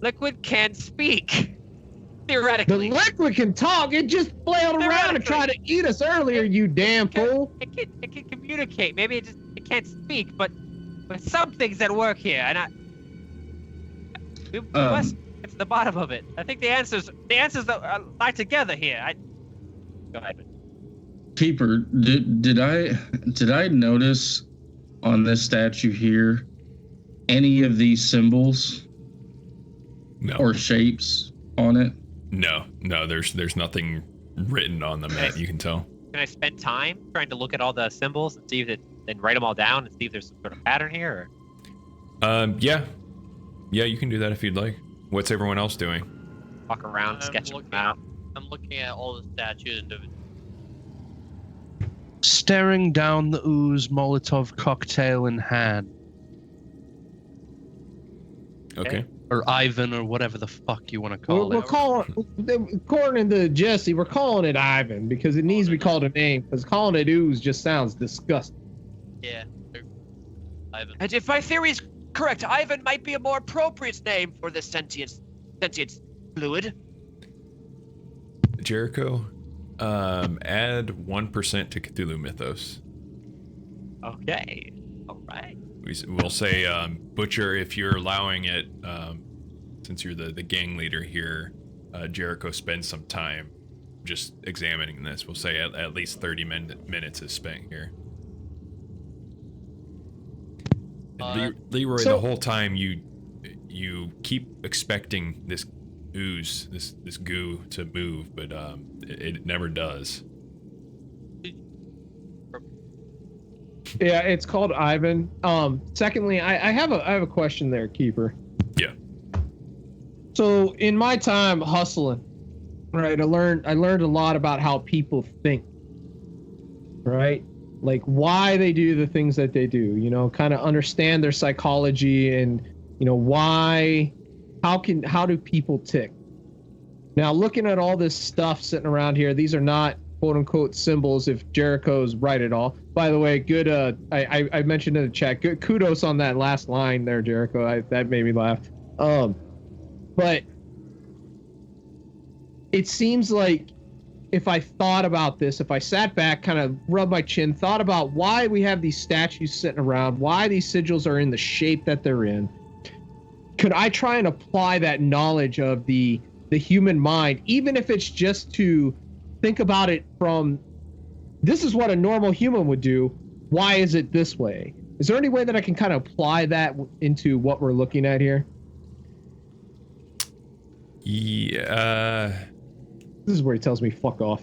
Liquid can speak. The Theoretically. liquid can talk. It just flailed around and tried to eat us earlier, you damn fool. It can communicate. Maybe it can't speak, but some things that work here, and we must get to the bottom of it. I think the answers that lie together here. Go ahead. Keeper, did I notice on this statue here any of these symbols No. or shapes on it? No, there's nothing written on the map, you can tell. Can I spend time trying to look at all the symbols and see if and write them all down and see if there's some sort of pattern here? Yeah, you can do that if you'd like. What's everyone else doing? Or walk around, sketch them out. I'm looking at all the statues individually. Staring down the ooze, Molotov cocktail in hand. Okay. Or Ivan, or whatever the fuck you want to call We're it. calling, according to Jesse, we're calling it Ivan because it needs to be called a name. Because calling it ooze just sounds disgusting. Yeah. Ivan. And if my theory is correct, Ivan might be a more appropriate name for this sentient fluid. Jericho, add 1% to Cthulhu Mythos. Okay. All right. We'll say, Butcher, if you're allowing it, since you're the gang leader here, Jericho spends some time just examining this. We'll say at least 30 minutes is spent here. Leroy, the whole time you keep expecting this ooze, this goo to move, but it never does. Yeah, it's called Ivan. Secondly, I have a question there, Keeper. Yeah. So in my time hustling, right, I learned a lot about how people think. Right? Like why they do the things that they do, kind of understand their psychology and, how do people tick? Now, looking at all this stuff sitting around here, these are not quote unquote symbols if Jericho's right at all. By the way, good, I mentioned in the chat, good kudos on that last line there, Jericho. That made me laugh. But it seems like if I thought about this, if I sat back, kind of rubbed my chin, thought about why we have these statues sitting around, why these sigils are in the shape that they're in, could I try and apply that knowledge of the human mind, even if it's just to think about it from, this is what a normal human would do, why is it this way? Is there any way that I can kind of apply that into what we're looking at here? Yeah. This is where he tells me fuck off.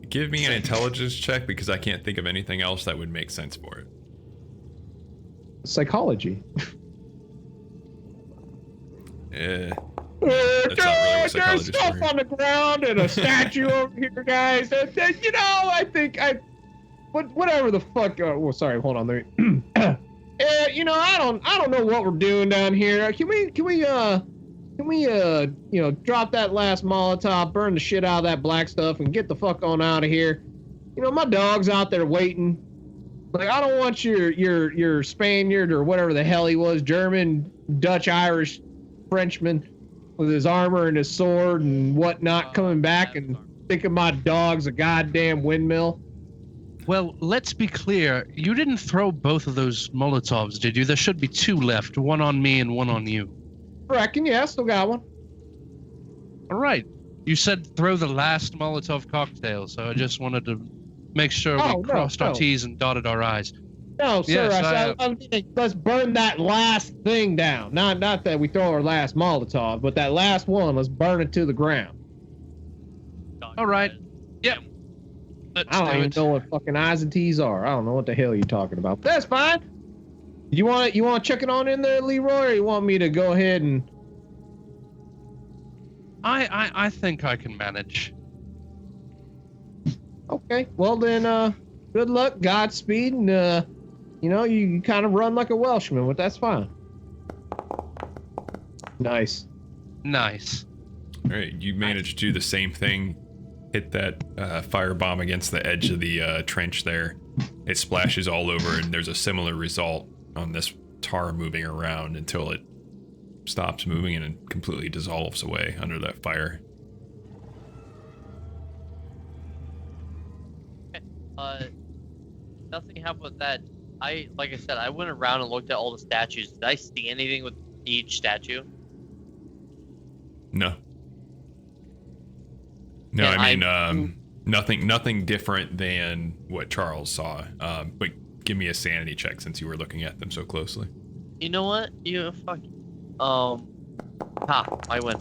Give me an intelligence check because I can't think of anything else that would make sense for it. Psychology. That's not really what psychology There's is stuff for. on the ground and a statue over here, guys. I think whatever the fuck. Well, sorry, hold on. Let me. You know, I don't know what we're doing down here. Can we, drop that last Molotov, burn the shit out of that black stuff, and get the fuck on out of here? You know, my dog's out there waiting. Like, I don't want your Spaniard or whatever the hell he was, German, Dutch, Irish, Frenchman, with his armor and his sword and whatnot, coming back and thinking my dog's a goddamn windmill. Well, let's be clear. You didn't throw both of those Molotovs, did you? There should be 2 left, one on me and one on you. Reckon, yeah, still got one. All right. You said throw the last Molotov cocktail, so I just wanted to make sure we crossed our T's and dotted our I's. No, sir. Yes, I'm saying, let's burn that last thing down. Not that we throw our last Molotov, but that last one, let's burn it to the ground. All right. Yep. I don't even know what fucking I's and T's are. I don't know what the hell you're talking about. But that's fine. You want to check it on in there, Leroy, or you want me to go ahead and? I think I can manage. Okay. Well then, good luck, Godspeed, and you kind of run like a Welshman, but that's fine. Nice. Nice. All right, you managed to do the same thing. Hit that firebomb against the edge of the trench there. It splashes all over, and there's a similar result on this tar moving around until it stops moving and it completely dissolves away under that fire. Nothing happened with that. Like I said, I went around and looked at all the statues. Did I see anything with each statue? No. No, nothing different than what Charles saw. But give me a sanity check since you were looking at them so closely. You know what? I win.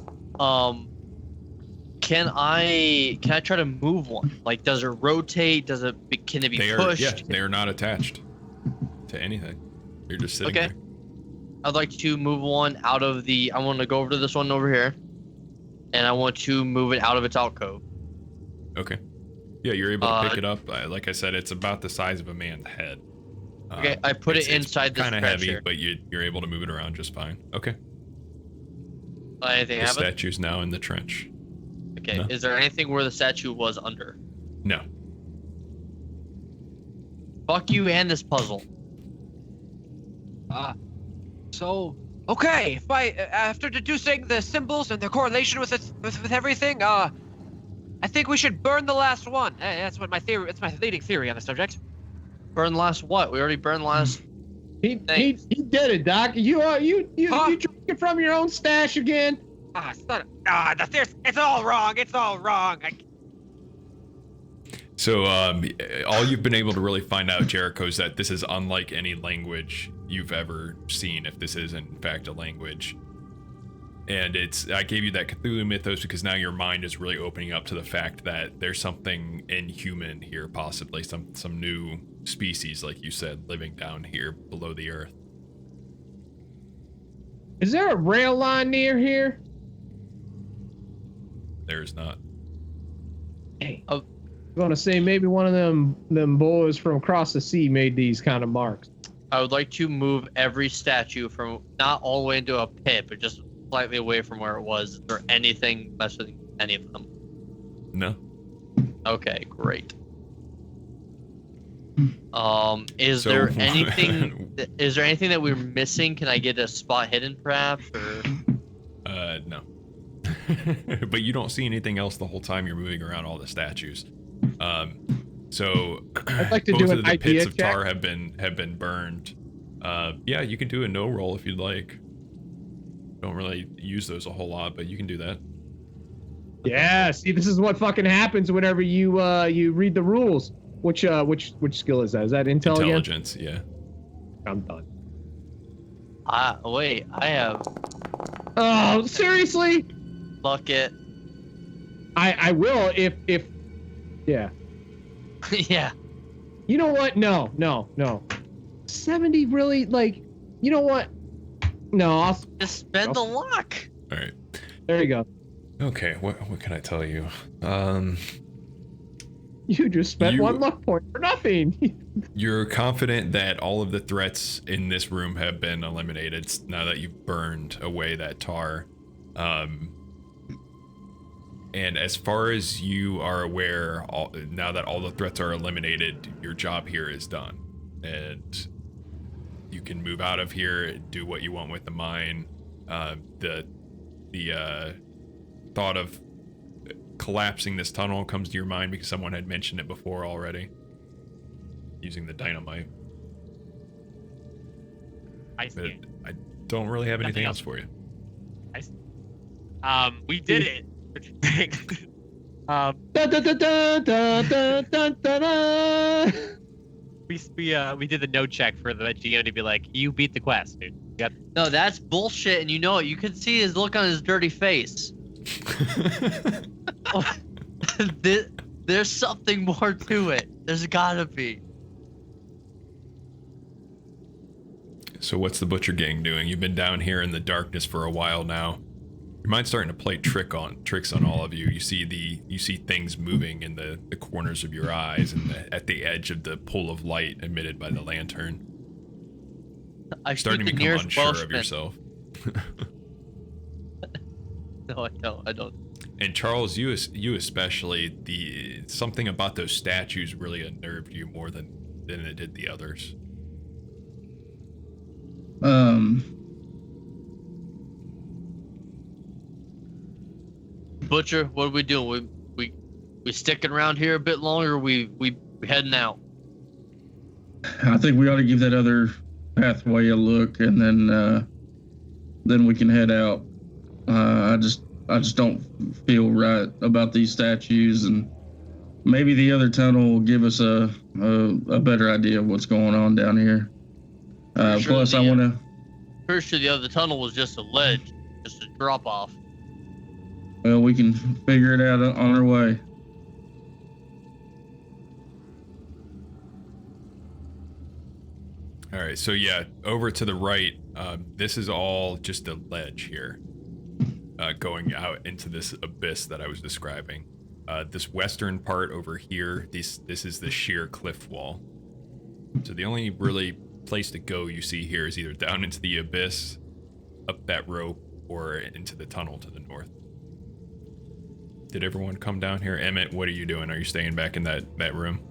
Can I try to move one? Like, does it rotate? Can it be pushed? Yeah, they are not attached to anything. You're just sitting there. I'd like to move one out of I want to go over to this one over here, and I want to move it out of its alcove. Okay. Yeah, you're able to pick it up. Like I said, it's about the size of a man's head. Okay, I put it inside this kind of heavy, here. but you're able to move it around just fine. Okay. Anything the happen? statue's now in the trench. Okay. No. Is there anything where the statue was under? No. Fuck you and this puzzle. Okay, if after deducing the symbols and their correlation with everything, I think we should burn the last one. That's what my theory. It's my leading theory on the subject. Burn the last what? We already burned the last. He did it, Doc. You drinking from your own stash again? It's all wrong. It's all wrong. So all you've been able to really find out, Jericho, is that this is unlike any language you've ever seen, if this is in fact a language. And I gave you that Cthulhu mythos because now your mind is really opening up to the fact that there's something inhuman here, possibly some new species, like you said, living down here below the earth. Is there a rail line near here? There's not. Hey, I'm gonna say maybe one of them boys from across the sea made these kind of marks. I would like to move every statue from not all the way into a pit, but just slightly away from where it was. Is there anything messing with any of them? No. Okay, great. Is there anything that we're missing? Can I get a spot hidden perhaps, or? No. But you don't see anything else the whole time you're moving around all the statues. So I'd like to both do of an the idea pits of check. tar have been burned. Yeah, you can do a no roll if you'd like. Don't really use those a whole lot, but you can do that. Yeah, see, this is what fucking happens whenever you read the rules. Which skill is that? Is that Intelligence, yeah. I'm done. Wait, I have Oh, seriously? bucket. I will if yeah. Yeah. You know what? No. 70 really, like, you know what? No, I'll Just spend the luck. All right. there you go. Okay, what can I tell you? You just spent 1 luck point for nothing. You're confident that all of the threats in this room have been eliminated now that you've burned away that tar. And as far as you are aware, now that all the threats are eliminated, your job here is done. And you can move out of here, do what you want with the mine. The thought of collapsing this tunnel comes to your mind because someone had mentioned it before already. Using the dynamite. I see. But I don't really have anything else for you. I see. We did it. Da, da, da, da, da, da, da, da. We did the no check for the GM to be like, you beat the quest, dude. Yep. No, that's bullshit, and you know it. You can see his look on his dirty face. There's something more to it. There's gotta be. So what's the Butcher Gang doing? You've been down here in the darkness for a while now. Your mind's starting to play tricks on all of you. You see things moving in the corners of your eyes and at the edge of the pool of light emitted by the lantern. I Starting to become unsure of yourself. No, I don't. And Charles, you especially, something about those statues really unnerved you more than it did the others. Butcher, what are we doing? We sticking around here a bit longer? Or we heading out? I think we ought to give that other pathway a look, and then we can head out. I just don't feel right about these statues, and maybe the other tunnel will give us a better idea of what's going on down here. Plus, I want to. Pretty sure the other tunnel was just a ledge, just a drop off. Well, we can figure it out on our way. All right, so yeah, over to the right, this is all just a ledge here, going out into this abyss that I was describing. This western part over here, this is the sheer cliff wall. So the only really place to go you see here is either down into the abyss, up that rope, or into the tunnel to the north. Did everyone come down here? Emmett, what are you doing? Are you staying back in that room?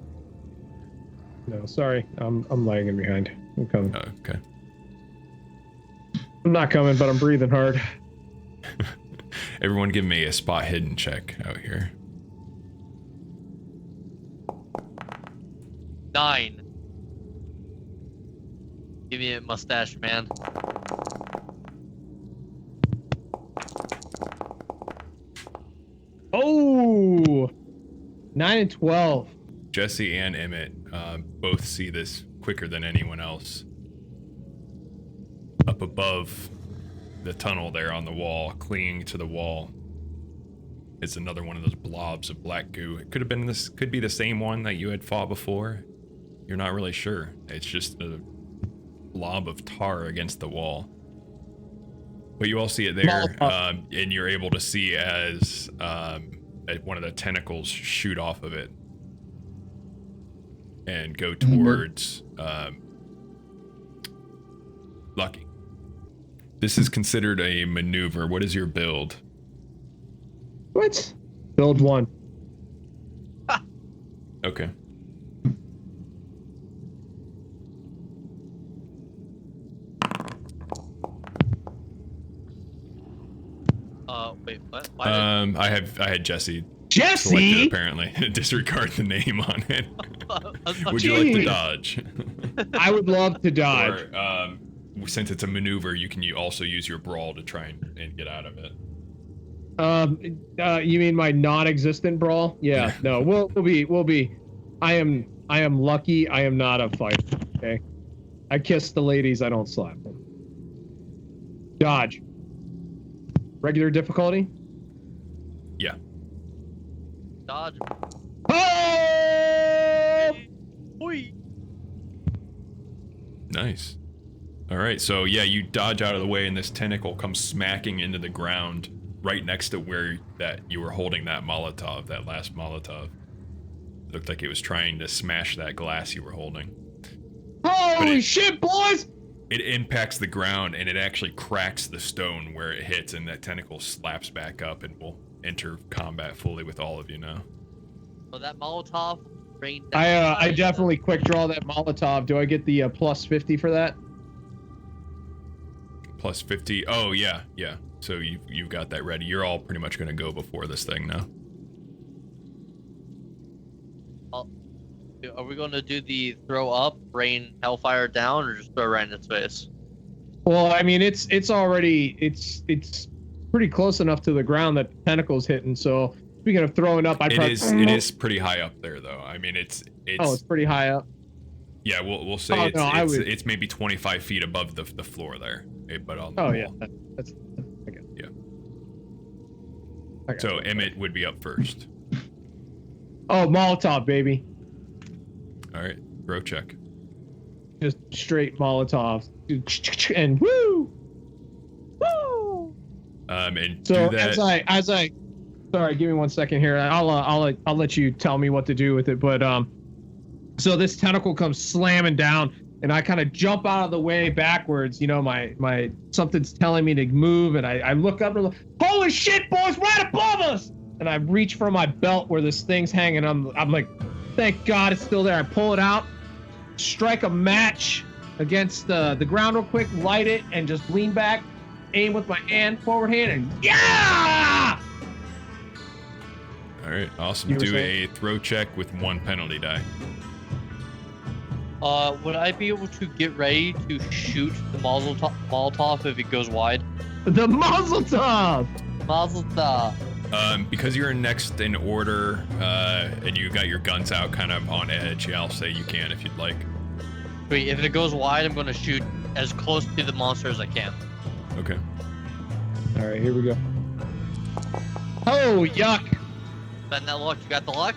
No, sorry. I'm lagging behind. I'm coming. Oh, okay. I'm not coming, but I'm breathing hard. Everyone give me a spot hidden check out here. 9. Give me a mustache, man. Oh! 9 and 12. Jesse and Emmett both see this quicker than anyone else. Up above the tunnel there on the wall, clinging to the wall, it's another one of those blobs of black goo. It could be the same one that you had fought before. You're not really sure. It's just a blob of tar against the wall. But you all see it there, and you're able to see as one of the tentacles shoot off of it and go towards Lucky. This is considered a maneuver. What is your build? What? Build 1. Okay. Wait, what? I had Jesse. Jesse? Selected, apparently. Disregard the name on it. Would you like to dodge? I would love to dodge. Or, since it's a maneuver, you can also use your brawl to try and get out of it. You mean my non-existent brawl? Yeah. No, we'll be. I am lucky. I am not a fighter. Okay. I kiss the ladies. I don't slap them. Dodge. Regular difficulty? Yeah. Dodge. Oh! Nice. All right, so yeah, you dodge out of the way, and this tentacle comes smacking into the ground right next to where that you were holding that Molotov, that last Molotov. It looked like it was trying to smash that glass you were holding. Holy shit, boys! It impacts the ground and it actually cracks the stone where it hits, and that tentacle slaps back up and will enter combat fully with all of you now. So that Molotov rained I definitely quick draw that Molotov. Do I get the plus 50 for that? Plus 50. Oh yeah. So you've got that ready. You're all pretty much gonna go before this thing now. Are we going to do the throw up, rain hellfire down, or just throw right in its face? Well, I mean, it's already it's pretty close enough to the ground that the tentacle's hitting. So speaking of throwing up, it is pretty high up there though. I mean, it's pretty high up. Yeah, we'll say it's maybe 25 feet above the floor there, but on the wall. Yeah, that's I guess. Yeah. So Emmett would be up first. Oh, Molotov, baby. All right, throw check. Just straight Molotov, and woo. And so do that. as I, sorry, give me 1 second here. I'll let you tell me what to do with it. But so this tentacle comes slamming down, and I kind of jump out of the way backwards. You know, my something's telling me to move, and I look up and look, holy shit, boys, right above us! And I reach for my belt where this thing's hanging. I'm like, thank God it's still there. I pull it out, strike a match against the ground real quick, light it, and just lean back, aim with my forward hand, and yeah! All right, awesome. Do a throw check with 1 penalty die. Would I be able to get ready to shoot the Molotov if it goes wide? The Molotov! Molotov. Because you're next in order, and you got your guns out kind of on edge, yeah, I'll say you can if you'd like. Wait, if it goes wide, I'm going to shoot as close to the monster as I can. Okay. All right, here we go. Oh, yuck. Spend that luck. You got the luck?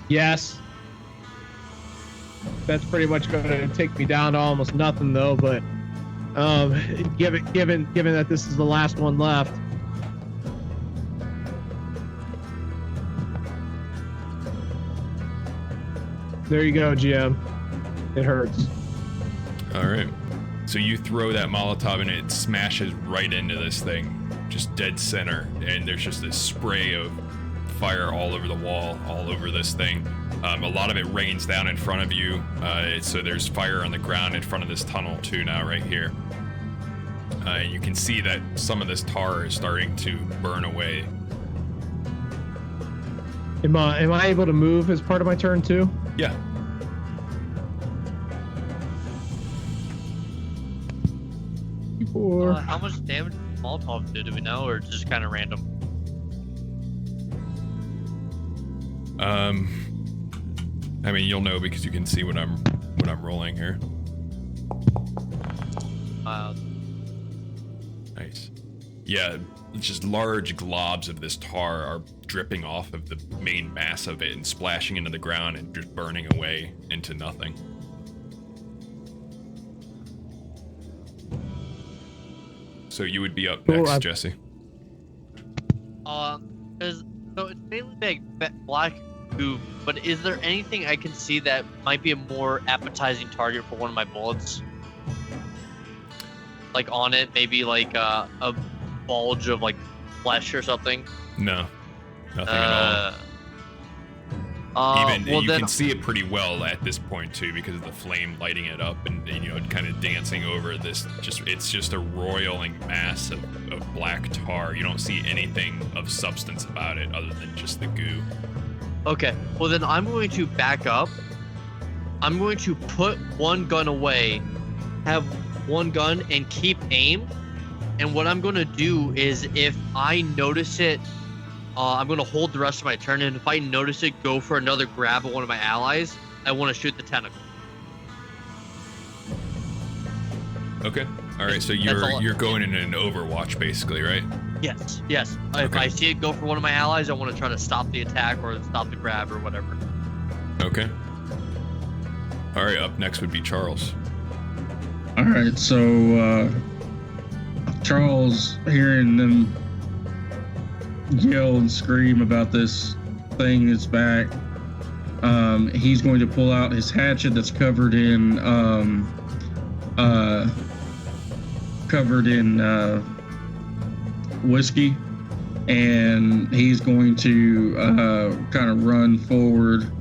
Yes. That's pretty much going to take me down to almost nothing, though, but given that this is the last one left. There you go, GM. It hurts. All right. So you throw that Molotov and it smashes right into this thing, just dead center, and there's just this spray of fire all over the wall, all over this thing. A lot of it rains down in front of you, so there's fire on the ground in front of this tunnel too now, right here. And you can see that some of this tar is starting to burn away. Am I able to move as part of my turn too? Yeah. How much damage did Molotov do we know, or just kind of random? I mean, you'll know because you can see what I'm rolling here. Nice. Yeah, just large globs of this tar are dripping off of the main mass of it and splashing into the ground and just burning away into nothing. So you would be up next, Jesse. So it's mainly big black goo, but is there anything I can see that might be a more appetizing target for one of my bullets? Like on it, maybe like a bulge of like flesh or something? No, nothing at all. You can see it pretty well at this point too, because of the flame lighting it up and you know, kind of dancing over this. It's just a roiling mass of black tar. You don't see anything of substance about it other than just the goo. Okay, well then I'm going to back up. I'm going to put one gun away, have one gun, and keep aim. And what I'm going to do is, if I notice it, I'm going to hold the rest of my turn, and if I notice it, go for another grab of one of my allies. I want to shoot the tentacle. Okay. All right. So you're going in an Overwatch, basically, right? Yes. If Okay. I see it go for one of my allies, I want to try to stop the attack or stop the grab or whatever. Okay. All right. Up next would be Charles. All right. So Charles, hearing them yell and scream about this thing that's back. He's going to pull out his hatchet that's covered in whiskey, and he's going to kind of run forward.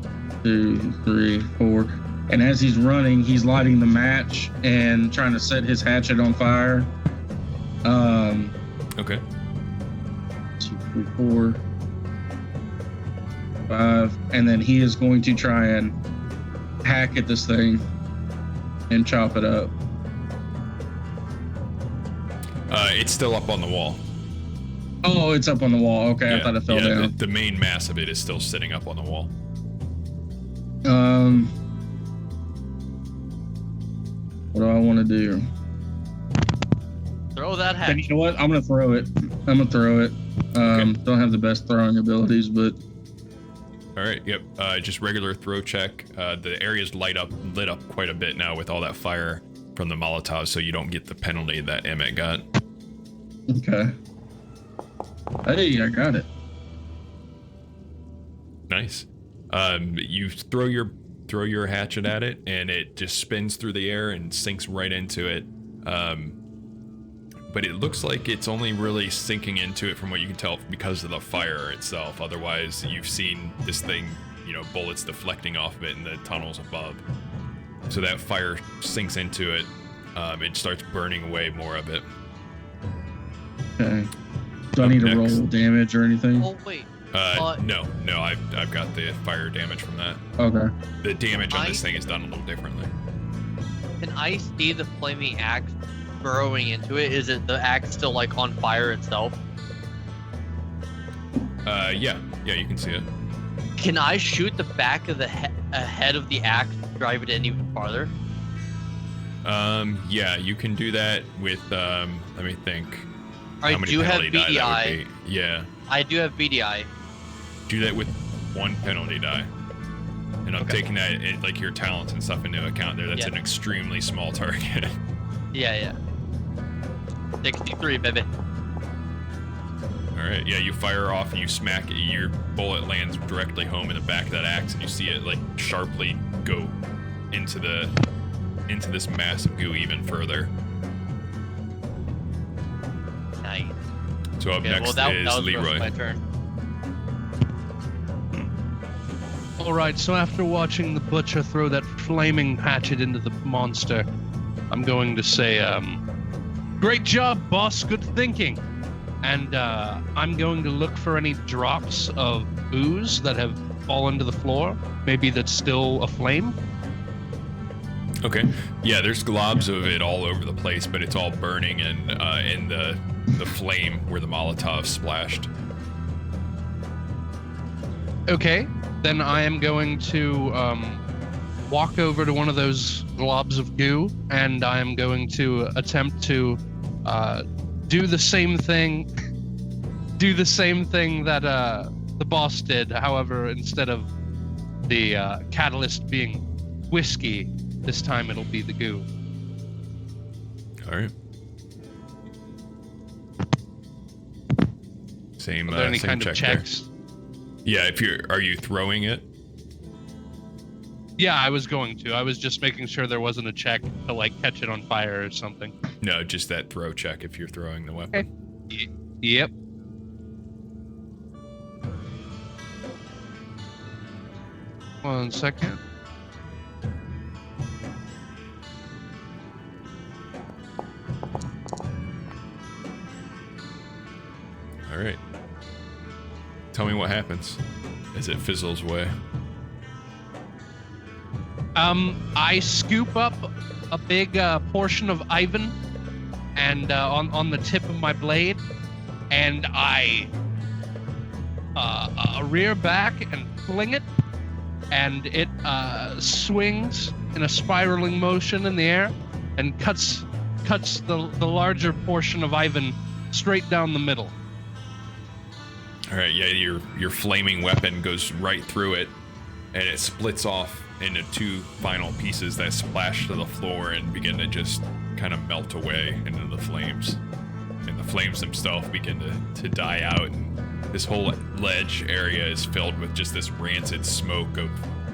2, 3, 4. And as he's running, he's lighting the match and trying to set his hatchet on fire. Okay. 2, 3, 4, 5. And then he is going to try and hack at this thing and chop it up. It's still up on the wall. Oh, it's up on the wall. Okay, I thought it fell down. The main mass of it is still sitting up on the wall. What do I want to do? Throw that hat. And you know what? I'm gonna throw it. Okay. Don't have the best throwing abilities, but All right. Yep. Just regular throw check. The area's lit up quite a bit now with all that fire from the Molotov, so you don't get the penalty that Emmett got. okay. Hey, I got it. Nice. You throw your hatchet at it, and it just spins through the air and sinks right into it. But it looks like it's only really sinking into it from what you can tell because of the fire itself. Otherwise, you've seen this thing, bullets deflecting off of it in the tunnels above. So that fire sinks into it. It starts burning away more of it. Okay. Do I need to roll damage or anything? Oh wait. No, I've got the fire damage from that. Okay. The damage on this thing is done a little differently. Can I see the flaming axe burrowing into it? Is it the axe still like on fire itself? Yeah, you can see it. Can I shoot the back of the head of the axe to drive it in even farther? Yeah, you can do that with, let me think. I How many do have penalty die that would BDI. be. Yeah. I do have BDI. Do that with 1 penalty die. And I'm taking that, like your talents and stuff into account there. That's an extremely small target. Yeah. 63, baby. Alright, yeah, you fire off and you smack it. Your bullet lands directly home in the back of that axe, and you see it like sharply go into this mass of goo even further. Nice. So up next that is was Leroy. my turn. Alright, so after watching the butcher throw that flaming hatchet into the monster, I'm going to say, great job, boss, good thinking. And I'm going to look for any drops of ooze that have fallen to the floor, maybe that's still aflame. Okay. Yeah, there's globs of it all over the place, but it's all burning and in the flame where the Molotov splashed. Okay, then I am going to walk over to one of those globs of goo, and I am going to attempt to do the same thing that the boss did. However, instead of the catalyst being whiskey, this time it'll be the goo. All right. Same. Are there any same kind check of checks? there. Yeah. Are you throwing it? Yeah, I was going to. I was just making sure there wasn't a check to like catch it on fire or something. No, just that throw check if you're throwing the weapon. Okay. Yep. One second. All right. Tell me what happens as it fizzles away. I scoop up a big portion of Ivan, and on the tip of my blade, and I rear back and fling it, and it swings in a spiraling motion in the air, and cuts the larger portion of Ivan straight down the middle. All right. Yeah, your flaming weapon goes right through it, and it splits off into 2 final pieces that splash to the floor and begin to just kind of melt away into the flames. And the flames themselves begin to die out, and This whole ledge area is filled with just this rancid smoke of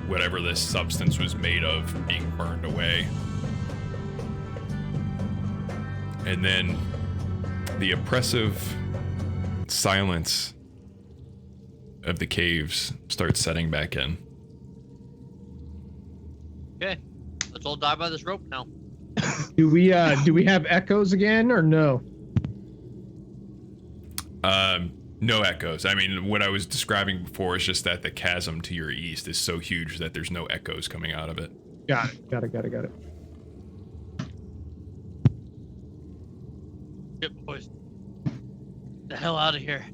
whatever this substance was made of being burned away. And then the oppressive silence of the caves starts setting back in. Okay, let's all die by this rope now. Do we have echoes again or no? No echoes. I mean, what I was describing before is just that the chasm to your east is so huge that there's no echoes coming out of it. Got it. Shit, boys. Get the hell out of here.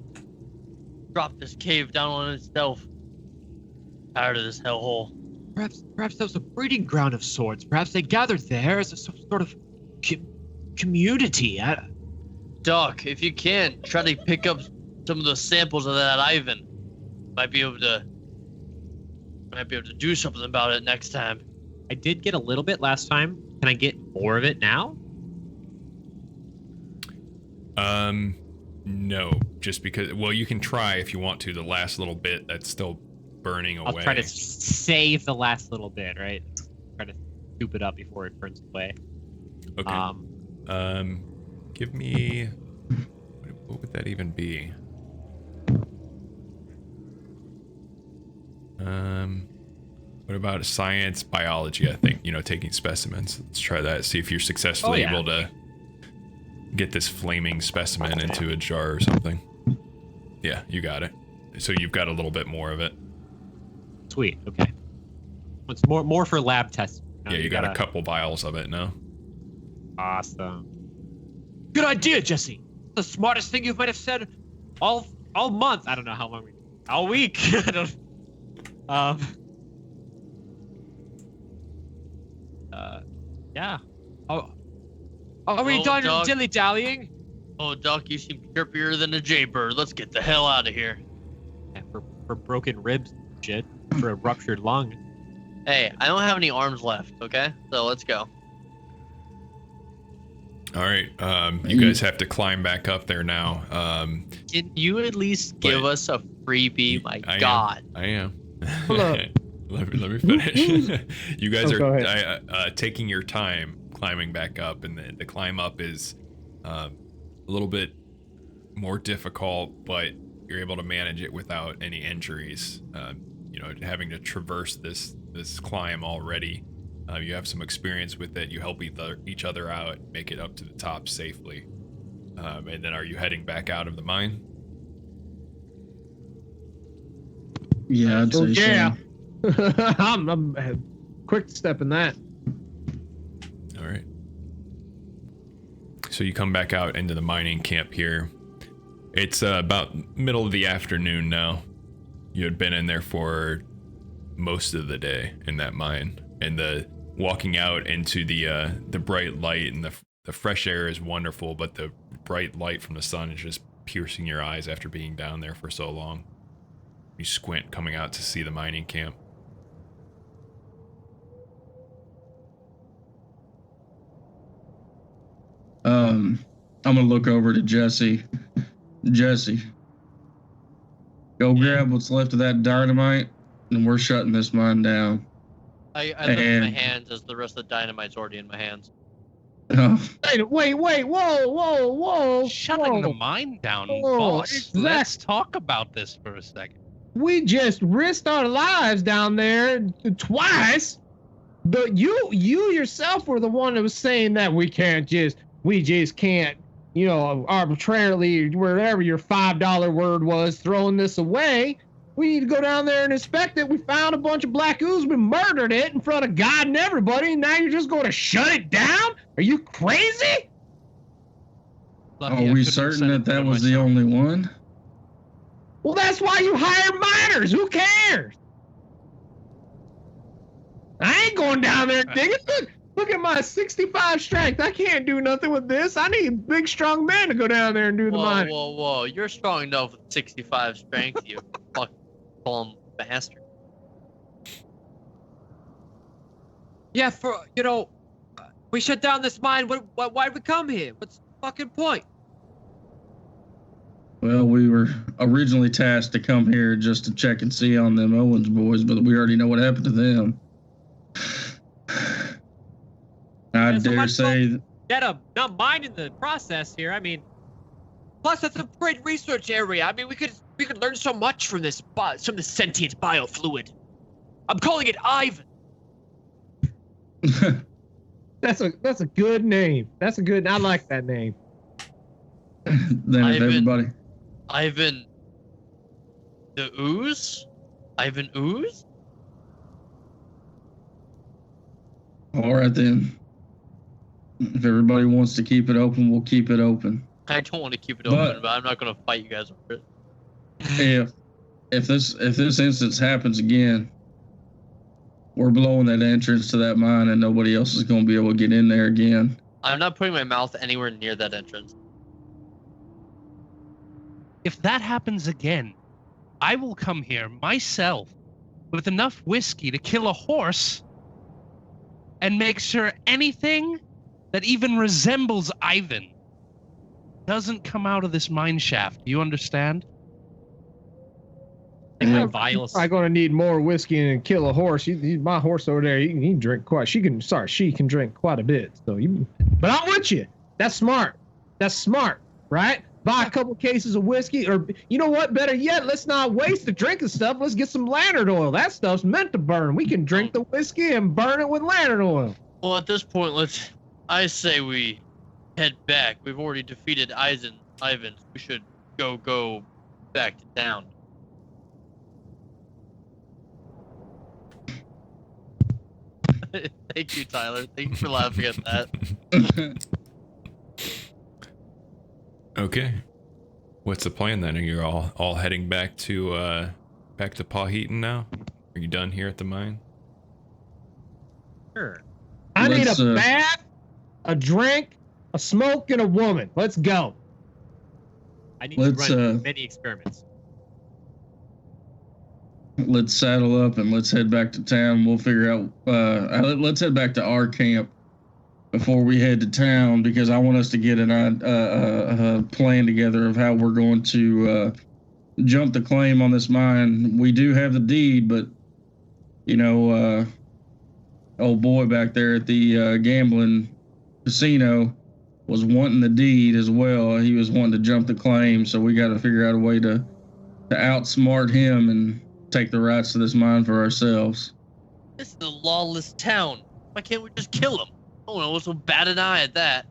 Drop this cave down on itself. Tired of this hellhole. Perhaps that was a breeding ground of sorts. Perhaps they gathered there as some sort of community. Doc, if you can, try to pick up some of the samples of that Ivan. Might be able to do something about it next time. I did get a little bit last time. Can I get more of it now? No, just because, well, you can try if you want to, the last little bit that's still burning away. I'll try to save the last little bit, right? Try to scoop it up before it burns away. Okay. Give me, what would that even be? What about science, biology, I think, taking specimens. Let's try that, see if you're successfully able to get this flaming specimen into a jar or something. Yeah, you got it. So you've got a little bit more of it. Sweet, okay. It's more for lab tests. Yeah, you got a couple vials of it now. Awesome. Good idea, Jesse. The smartest thing you might have said all month. I don't know how long all week. I don't. Yeah. Oh, are we done dilly-dallying? Oh, Doc, you seem chirpier than a jaybird. Let's get the hell out of here. Yeah, for broken ribs and shit. For a ruptured lung. Hey, I don't have any arms left, okay? So let's go. All right, you guys have to climb back up there now. Can you at least give us a freebie? My God. I am. Hold up. let me finish. You guys go are taking your time climbing back up, and the climb up is a little bit more difficult, but you're able to manage it without any injuries. Having to traverse this climb already. You have some experience with it. You help each other out, make it up to the top safely. And then are you heading back out of the mine? Yeah, I'd say yeah. so. I'm quick step in that. All right. So you come back out into the mining camp here. It's about middle of the afternoon now. You had been in there for most of the day in that mine, and the walking out into the bright light and the fresh air is wonderful, but the bright light from the sun is just piercing your eyes after being down there for so long. You squint coming out to see the mining camp. I'm gonna look over to Jesse. Jesse, go grab what's left of that dynamite, and we're shutting this mine down. I lift my hands as the rest of the dynamite's already in my hands. Wait, whoa. Shutting the mine down, Whoa, boss. Let's talk about this for a second. We just risked our lives down there twice, but you yourself were the one that was saying that we just can't, arbitrarily, wherever your $5 word was, throwing this away. We need to go down there and inspect it. We found a bunch of black ooze. We murdered it in front of God and everybody, and now you're just going to shut it down? Are you crazy? Are we certain that was the only one? Well, that's why you hire miners. Who cares? I ain't going down there digging. Look at my 65 strength. I can't do nothing with this. I need big, strong men to go down there and do the mining. Whoa. You're strong enough with 65 strength, you fucking bum bastard. Yeah, we shut down this mine. Why'd we come here? What's the fucking point? Well, we were originally tasked to come here just to check and see on them Owens boys, but we already know what happened to them. I Yeah, so dare much say, Get up, not minding the process here. I mean, plus that's a great research area. I mean, we could learn so much from this sentient biofluid. I'm calling it Ivan. That's a good name. I like that name. then if everybody. Ivan. The ooze? Ivan Ooze? All right then. If everybody wants to keep it open, we'll keep it open. I don't want to keep it open, but I'm not gonna fight you guys over it. If this instance happens again, we're blowing that entrance to that mine, and nobody else is going to be able to get in there again. I'm not putting my mouth anywhere near that entrance. If that happens again, I will come here myself with enough whiskey to kill a horse and make sure anything that even resembles Ivan doesn't come out of this mine shaft. Do you understand? I'm gonna need more whiskey and kill a horse. My horse over there, he can drink quite. She can drink quite a bit. But I'm with you. That's smart. Right? Buy a couple cases of whiskey, or you know what? Better yet, let's not waste the drinking stuff. Let's get some lantern oil. That stuff's meant to burn. We can drink the whiskey and burn it with lantern oil. Well, at this point, I say we head back. We've already defeated Ivan. We should go back to town. Thank you, Tyler. Thank you for laughing at that. Okay. What's the plan then? Are you all heading back to Pawheton now? Are you done here at the mine? Sure. I need a bath, a drink, a smoke, and a woman. Let's go. I need to run many experiments. Let's saddle up and let's head back to town. We'll figure out. Let's head back to our camp before we head to town, because I want us to get a plan together of how we're going to jump the claim on this mine. We do have the deed, but old boy back there at the gambling casino was wanting the deed as well. He was wanting to jump the claim, so we got to figure out a way to outsmart him and take the rights to this mine for ourselves. This is a lawless town. Why can't we just kill him? Oh no, so bat an eye at that.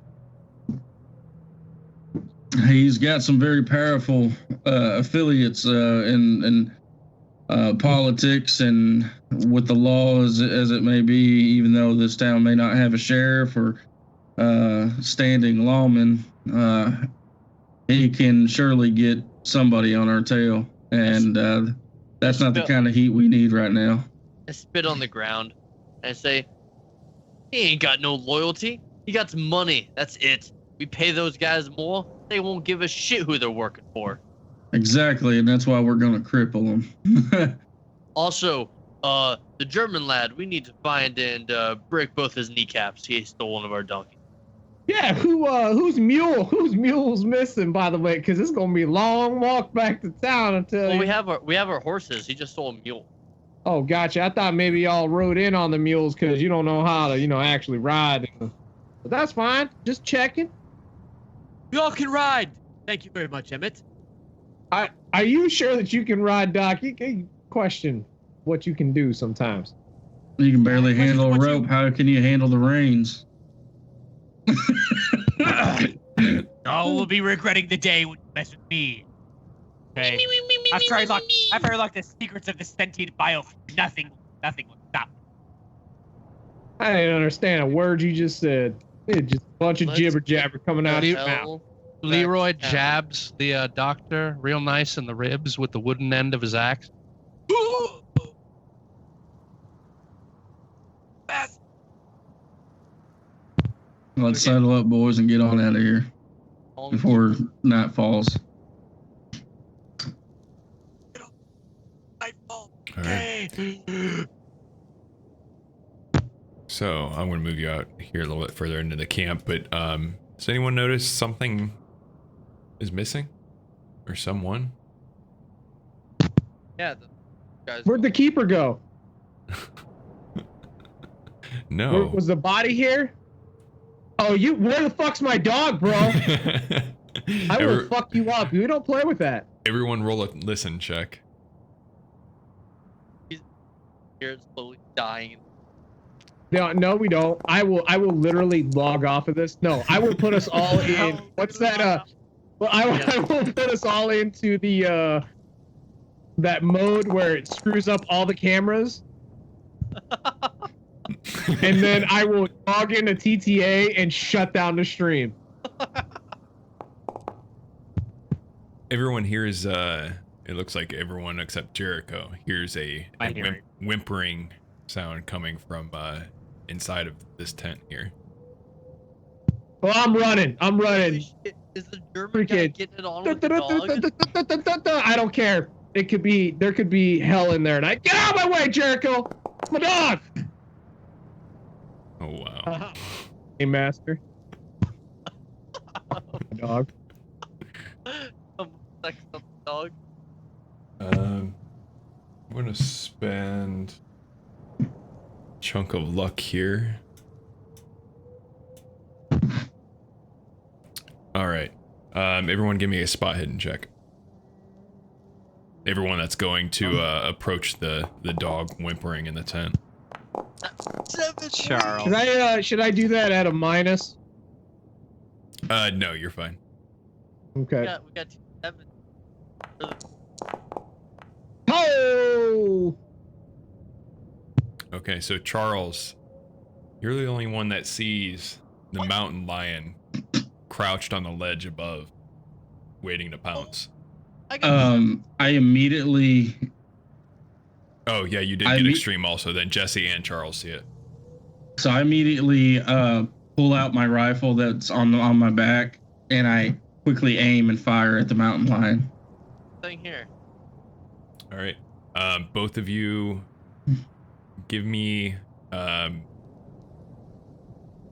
He's got some very powerful affiliates in politics and with the law as it may be, even though this town may not have a sheriff or standing lawman. He can surely get somebody on our tail, and that's not the kind of heat we need right now. I spit on the ground and I say, he ain't got no loyalty. He got some money. That's it. We pay those guys more, they won't give a shit who they're working for. Exactly, and that's why we're gonna cripple them. Also, the German lad, we need to find and break both his kneecaps. He stole one of our donkeys. Yeah, whose mule's missing, by the way, because it's gonna be a long walk back to town until. Well, we have our horses. He just stole a mule. Oh, gotcha. I thought maybe y'all rode in on the mules because you don't know how to, actually ride. But that's fine. Just checking. We all can ride. Thank you very much, Emmett. Are you sure that you can ride, Doc? You can question what you can do sometimes. You can barely handle a rope. How can you handle the reins? Oh, we'll be regretting the day when you mess with me. Okay. After I lock the secrets of the sentient bio, nothing will stop. I didn't understand a word you just said. It's just a bunch of jibber jabber coming out of your mouth. Leroy jabs the doctor real nice in the ribs with the wooden end of his axe. Let's settle up, boys, and get on out of here before night falls. Alright. So I'm going to move you out here a little bit further into the camp, but does anyone notice something is missing? Or someone. Yeah. The guys. Where'd the keeper go? No. Was the body here? Oh, where the fuck's my dog, bro? I will fuck you up. You don't play with that. Everyone roll a listen check. Here, slowly dying. No, we don't. I will literally log off of this. No, I will put us all in. What's that? Well, I will put us all into the that mode where it screws up all the cameras. And then I will log into TTA and shut down the stream. Everyone hears, it looks like everyone except Jericho hears a whimpering sound coming from inside of this tent here. Well, I'm running. Is the German guy getting it on with the dog? I don't care. There could be hell in there. And get out of my way, Jericho! It's my dog! Oh, wow. Hey, master. My dog. Dog. I'm gonna spend a chunk of luck here. All right. Everyone give me a spot hidden check. Everyone that's going to approach the dog whimpering in the tent. Charles. Should I do that at a minus? No, you're fine. Okay. We got 7. Oh! Okay, so Charles, you're the only one that sees the mountain lion crouched on the ledge above, waiting to pounce. I immediately. Oh yeah, you did get extreme also. Then Jesse and Charles see it. So I immediately pull out my rifle that's on my back, and I quickly aim and fire at the mountain lion. Thing here. All right, both of you, give me,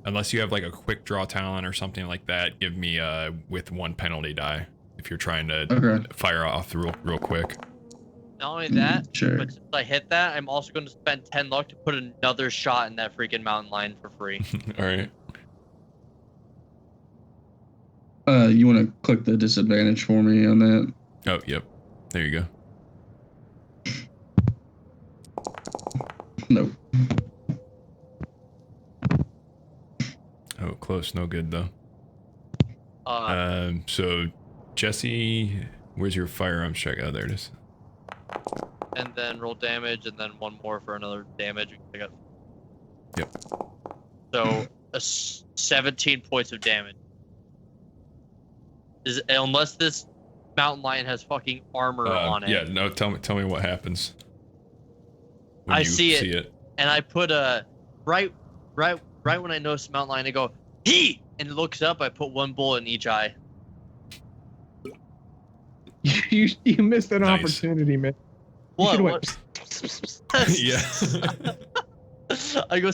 unless you have like a quick draw talent or something like that, give me with 1 penalty die if you're trying to fire off real quick. Not only that, Sure. but since I hit that, I'm also going to spend 10 luck to put another shot in that freaking mountain lion for free. All right. You want to click the disadvantage for me on that? Oh, yep. There you go. Nope. Oh, close. No good though. Uh, So Jesse, where's your firearms check? Oh, there it is. and then roll damage, and then 1 more for another damage. I got. Yep. So 17 points of damage. Unless this mountain lion has fucking armor on it. Yeah. No. Tell me what happens. When I you see it. And I put a right when I notice the mountain lion, I go he, and it looks up. I put 1 bullet in each eye. You missed an opportunity, man. You What? went, Yeah. I go,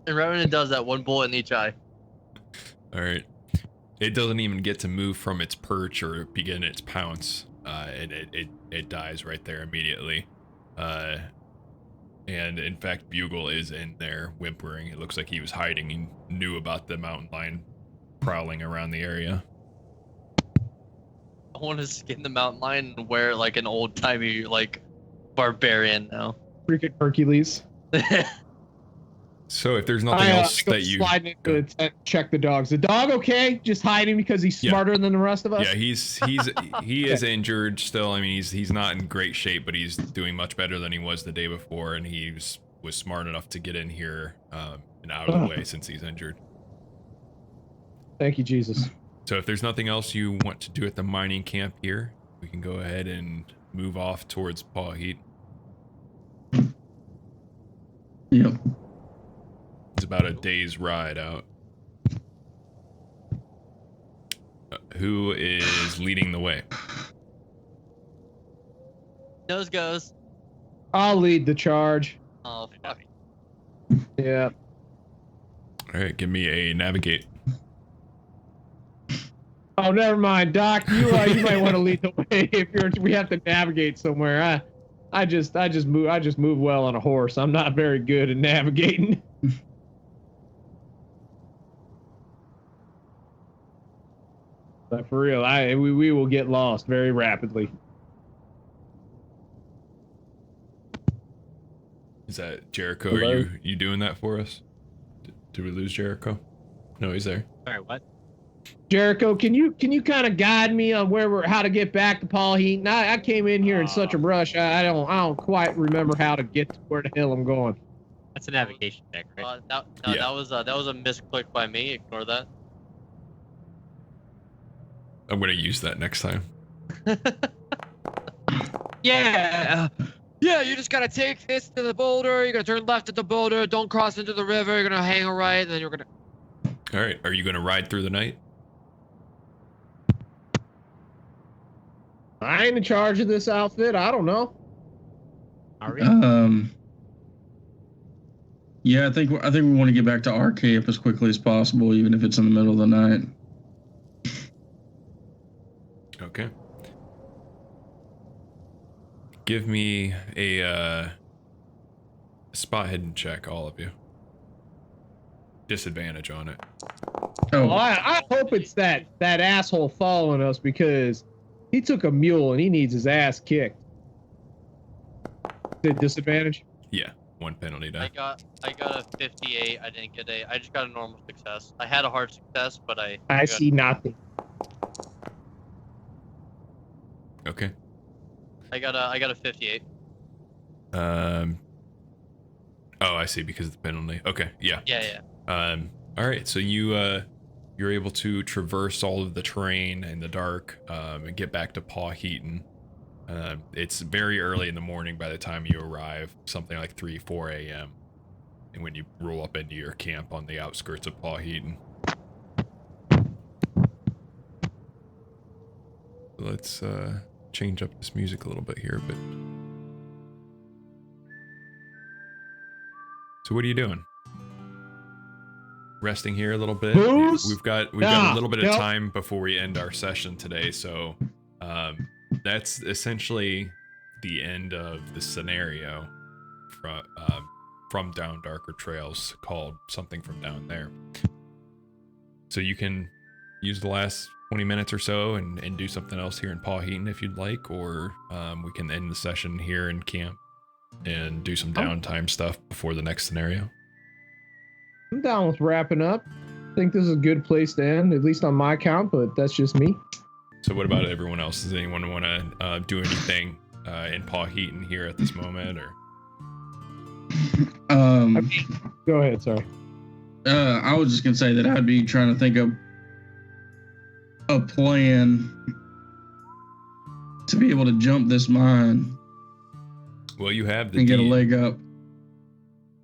and right when it does that, 1 bullet in each eye. All right. It doesn't even get to move from its perch or begin its pounce. It dies right there immediately. And in fact, Bugle is in there whimpering. It looks like he was hiding. He knew about the mountain lion prowling around the area. I want to skin the mountain lion and wear like an old timey like barbarian now. freaking Hercules. So if there's nothing else go that you slide into the tent, check the dogs. The dog okay? Just hiding because he's smarter than the rest of us? Yeah, he is injured still. I mean, he's not in great shape, but he's doing much better than he was the day before, and he was smart enough to get in here and out of the way since he's injured. Thank you, Jesus. So if there's nothing else you want to do at the mining camp here, we can go ahead and move off towards Pawheton. Yep. It's about a day's ride out. Who is leading the way? Nose goes. I'll lead the charge. Oh, fuck. Yeah. All right, give me a navigate. Oh, never mind, Doc. You might want to lead the way if we have to navigate somewhere. I just move well on a horse. I'm not very good at navigating. But for real, we will get lost very rapidly. Is that Jericho? Hello? Are you doing that for us? Did we lose Jericho? No, he's there. Sorry, what? Jericho, can you kind of guide me on how to get back to Pawheton? I came in here in such a rush. I don't quite remember how to get to where the hell I'm going. That's a navigation check, right? Yeah. That was a misclick by me. Ignore that. I'm gonna use that next time. Yeah. Yeah, you just gotta take this to the boulder. You're gonna turn left at the boulder. Don't cross into the river. You're gonna hang a right, and then you're gonna. All right. Are you gonna ride through the night? I ain't in charge of this outfit. I don't know. Are you? Yeah, I think we want to get back to our camp as quickly as possible, even if it's in the middle of the night. Okay. Give me a spot hidden check, all of you. Disadvantage on it. Well, I hope it's that asshole following us because he took a mule and he needs his ass kicked. Did disadvantage? Yeah, 1 penalty die. I got a 58. I didn't get I just got a normal success. I had a hard success, but I see nothing. Okay. I got a 58. Oh, I see, because of the penalty. Okay, yeah. Yeah. All right, so you're able to traverse all of the terrain in the dark and get back to Pawheton. It's very early in the morning by the time you arrive, something like 4 a.m. And when you roll up into your camp on the outskirts of Pawheton. Let's change up this music a little bit here, but... So what are you doing? Resting here a little bit. Booze? We've got a little bit of time before we end our session today, so that's essentially the end of the scenario from Down Darker Trails, called Something from Down There. So you can use the last 20 minutes or so and do something else here in Pawheton if you'd like, or we can end the session here in camp and do some downtime stuff before the next scenario. I'm down with wrapping up. I think this is a good place to end, at least on my count, but that's just me. So what about everyone else? Does anyone want to do anything in Pawheton here at this moment, or? Go ahead, sorry. I was just gonna say that I'd be trying to think of a plan to be able to jump this mine. Well, you have the and deed. get a leg up.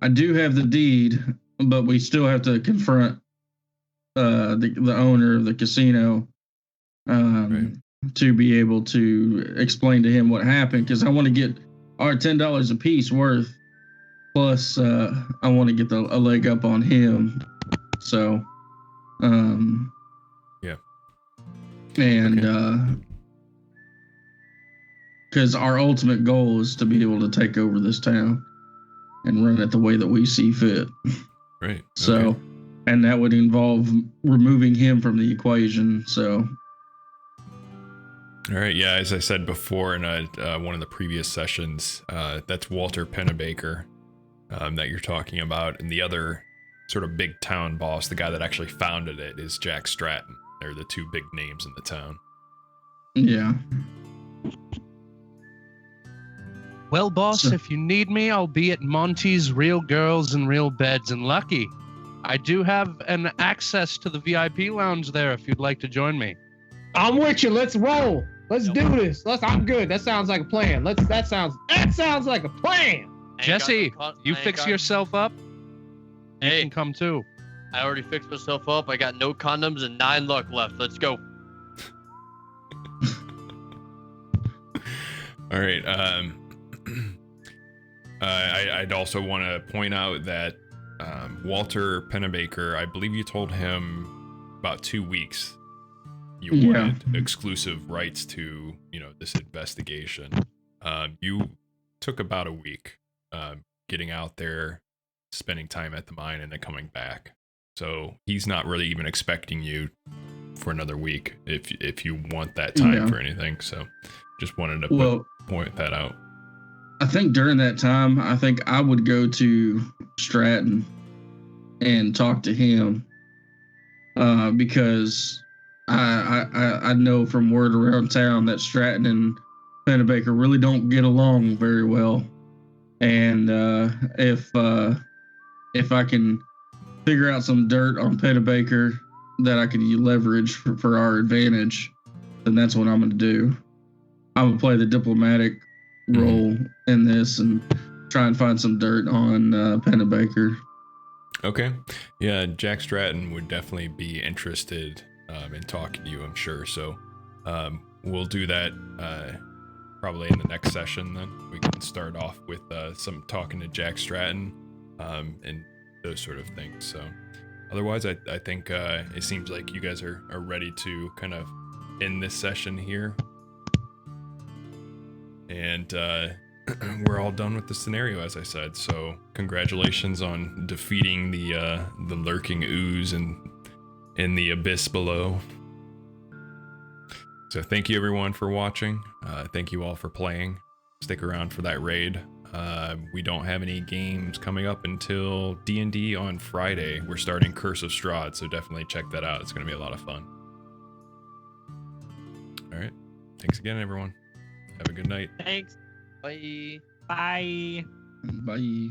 I do have the deed, but we still have to confront the owner of the casino to be able to explain to him what happened, because I want to get our $10 a piece worth, plus I want to get a leg up on him. So yeah, and because our ultimate goal is to be able to take over this town and run it the way that we see fit. Right. So, okay. And that would involve removing him from the equation. So. All right. Yeah. As I said before in one of the previous sessions, that's Walter Pennebaker that you're talking about. And the other sort of big town boss, the guy that actually founded it, is Jack Stratton. They're the two big names in the town. Yeah. Well, boss, if you need me, I'll be at Monty's Real Girls and Real Beds in Lucky. I do have an access to the VIP lounge there if you'd like to join me. I'm with you. Let's roll. Let's do this. I'm good. That sounds like a plan. That sounds like a plan. Jesse, you fix yourself up. You can come too. I already fixed myself up. I got no condoms and 9 luck left. Let's go. All right. I'd also want to point out that Walter Pennebaker, I believe you told him about 2 weeks you Yeah. wanted exclusive rights to, this investigation. You took about a week getting out there, spending time at the mine, and then coming back. So he's not really even expecting you for another week if you want that time for anything. So just wanted to point that out. I think during that time, I would go to Stratton and talk to him because I know from word around town that Stratton and Pennebaker really don't get along very well, and if I can figure out some dirt on Pennebaker that I could leverage for our advantage, then that's what I'm going to do. I'm going to play the diplomatic role in this and try and find some dirt on Pennebaker. Okay. Yeah, Jack Stratton would definitely be interested in talking to you, I'm sure. So we'll do that probably in the next session then. We can start off with some talking to Jack Stratton and those sort of things. So otherwise, I think it seems like you guys are ready to kind of end this session here. And we're all done with the scenario, as I said. So congratulations on defeating the lurking ooze in the abyss below. So thank you everyone for watching. Thank you all for playing. Stick around for that raid. We don't have any games coming up until D&D on Friday. We're starting Curse of Strahd, so definitely check that out. It's going to be a lot of fun. All right. Thanks again, everyone. Have a good night. Thanks. Bye. Bye. Bye.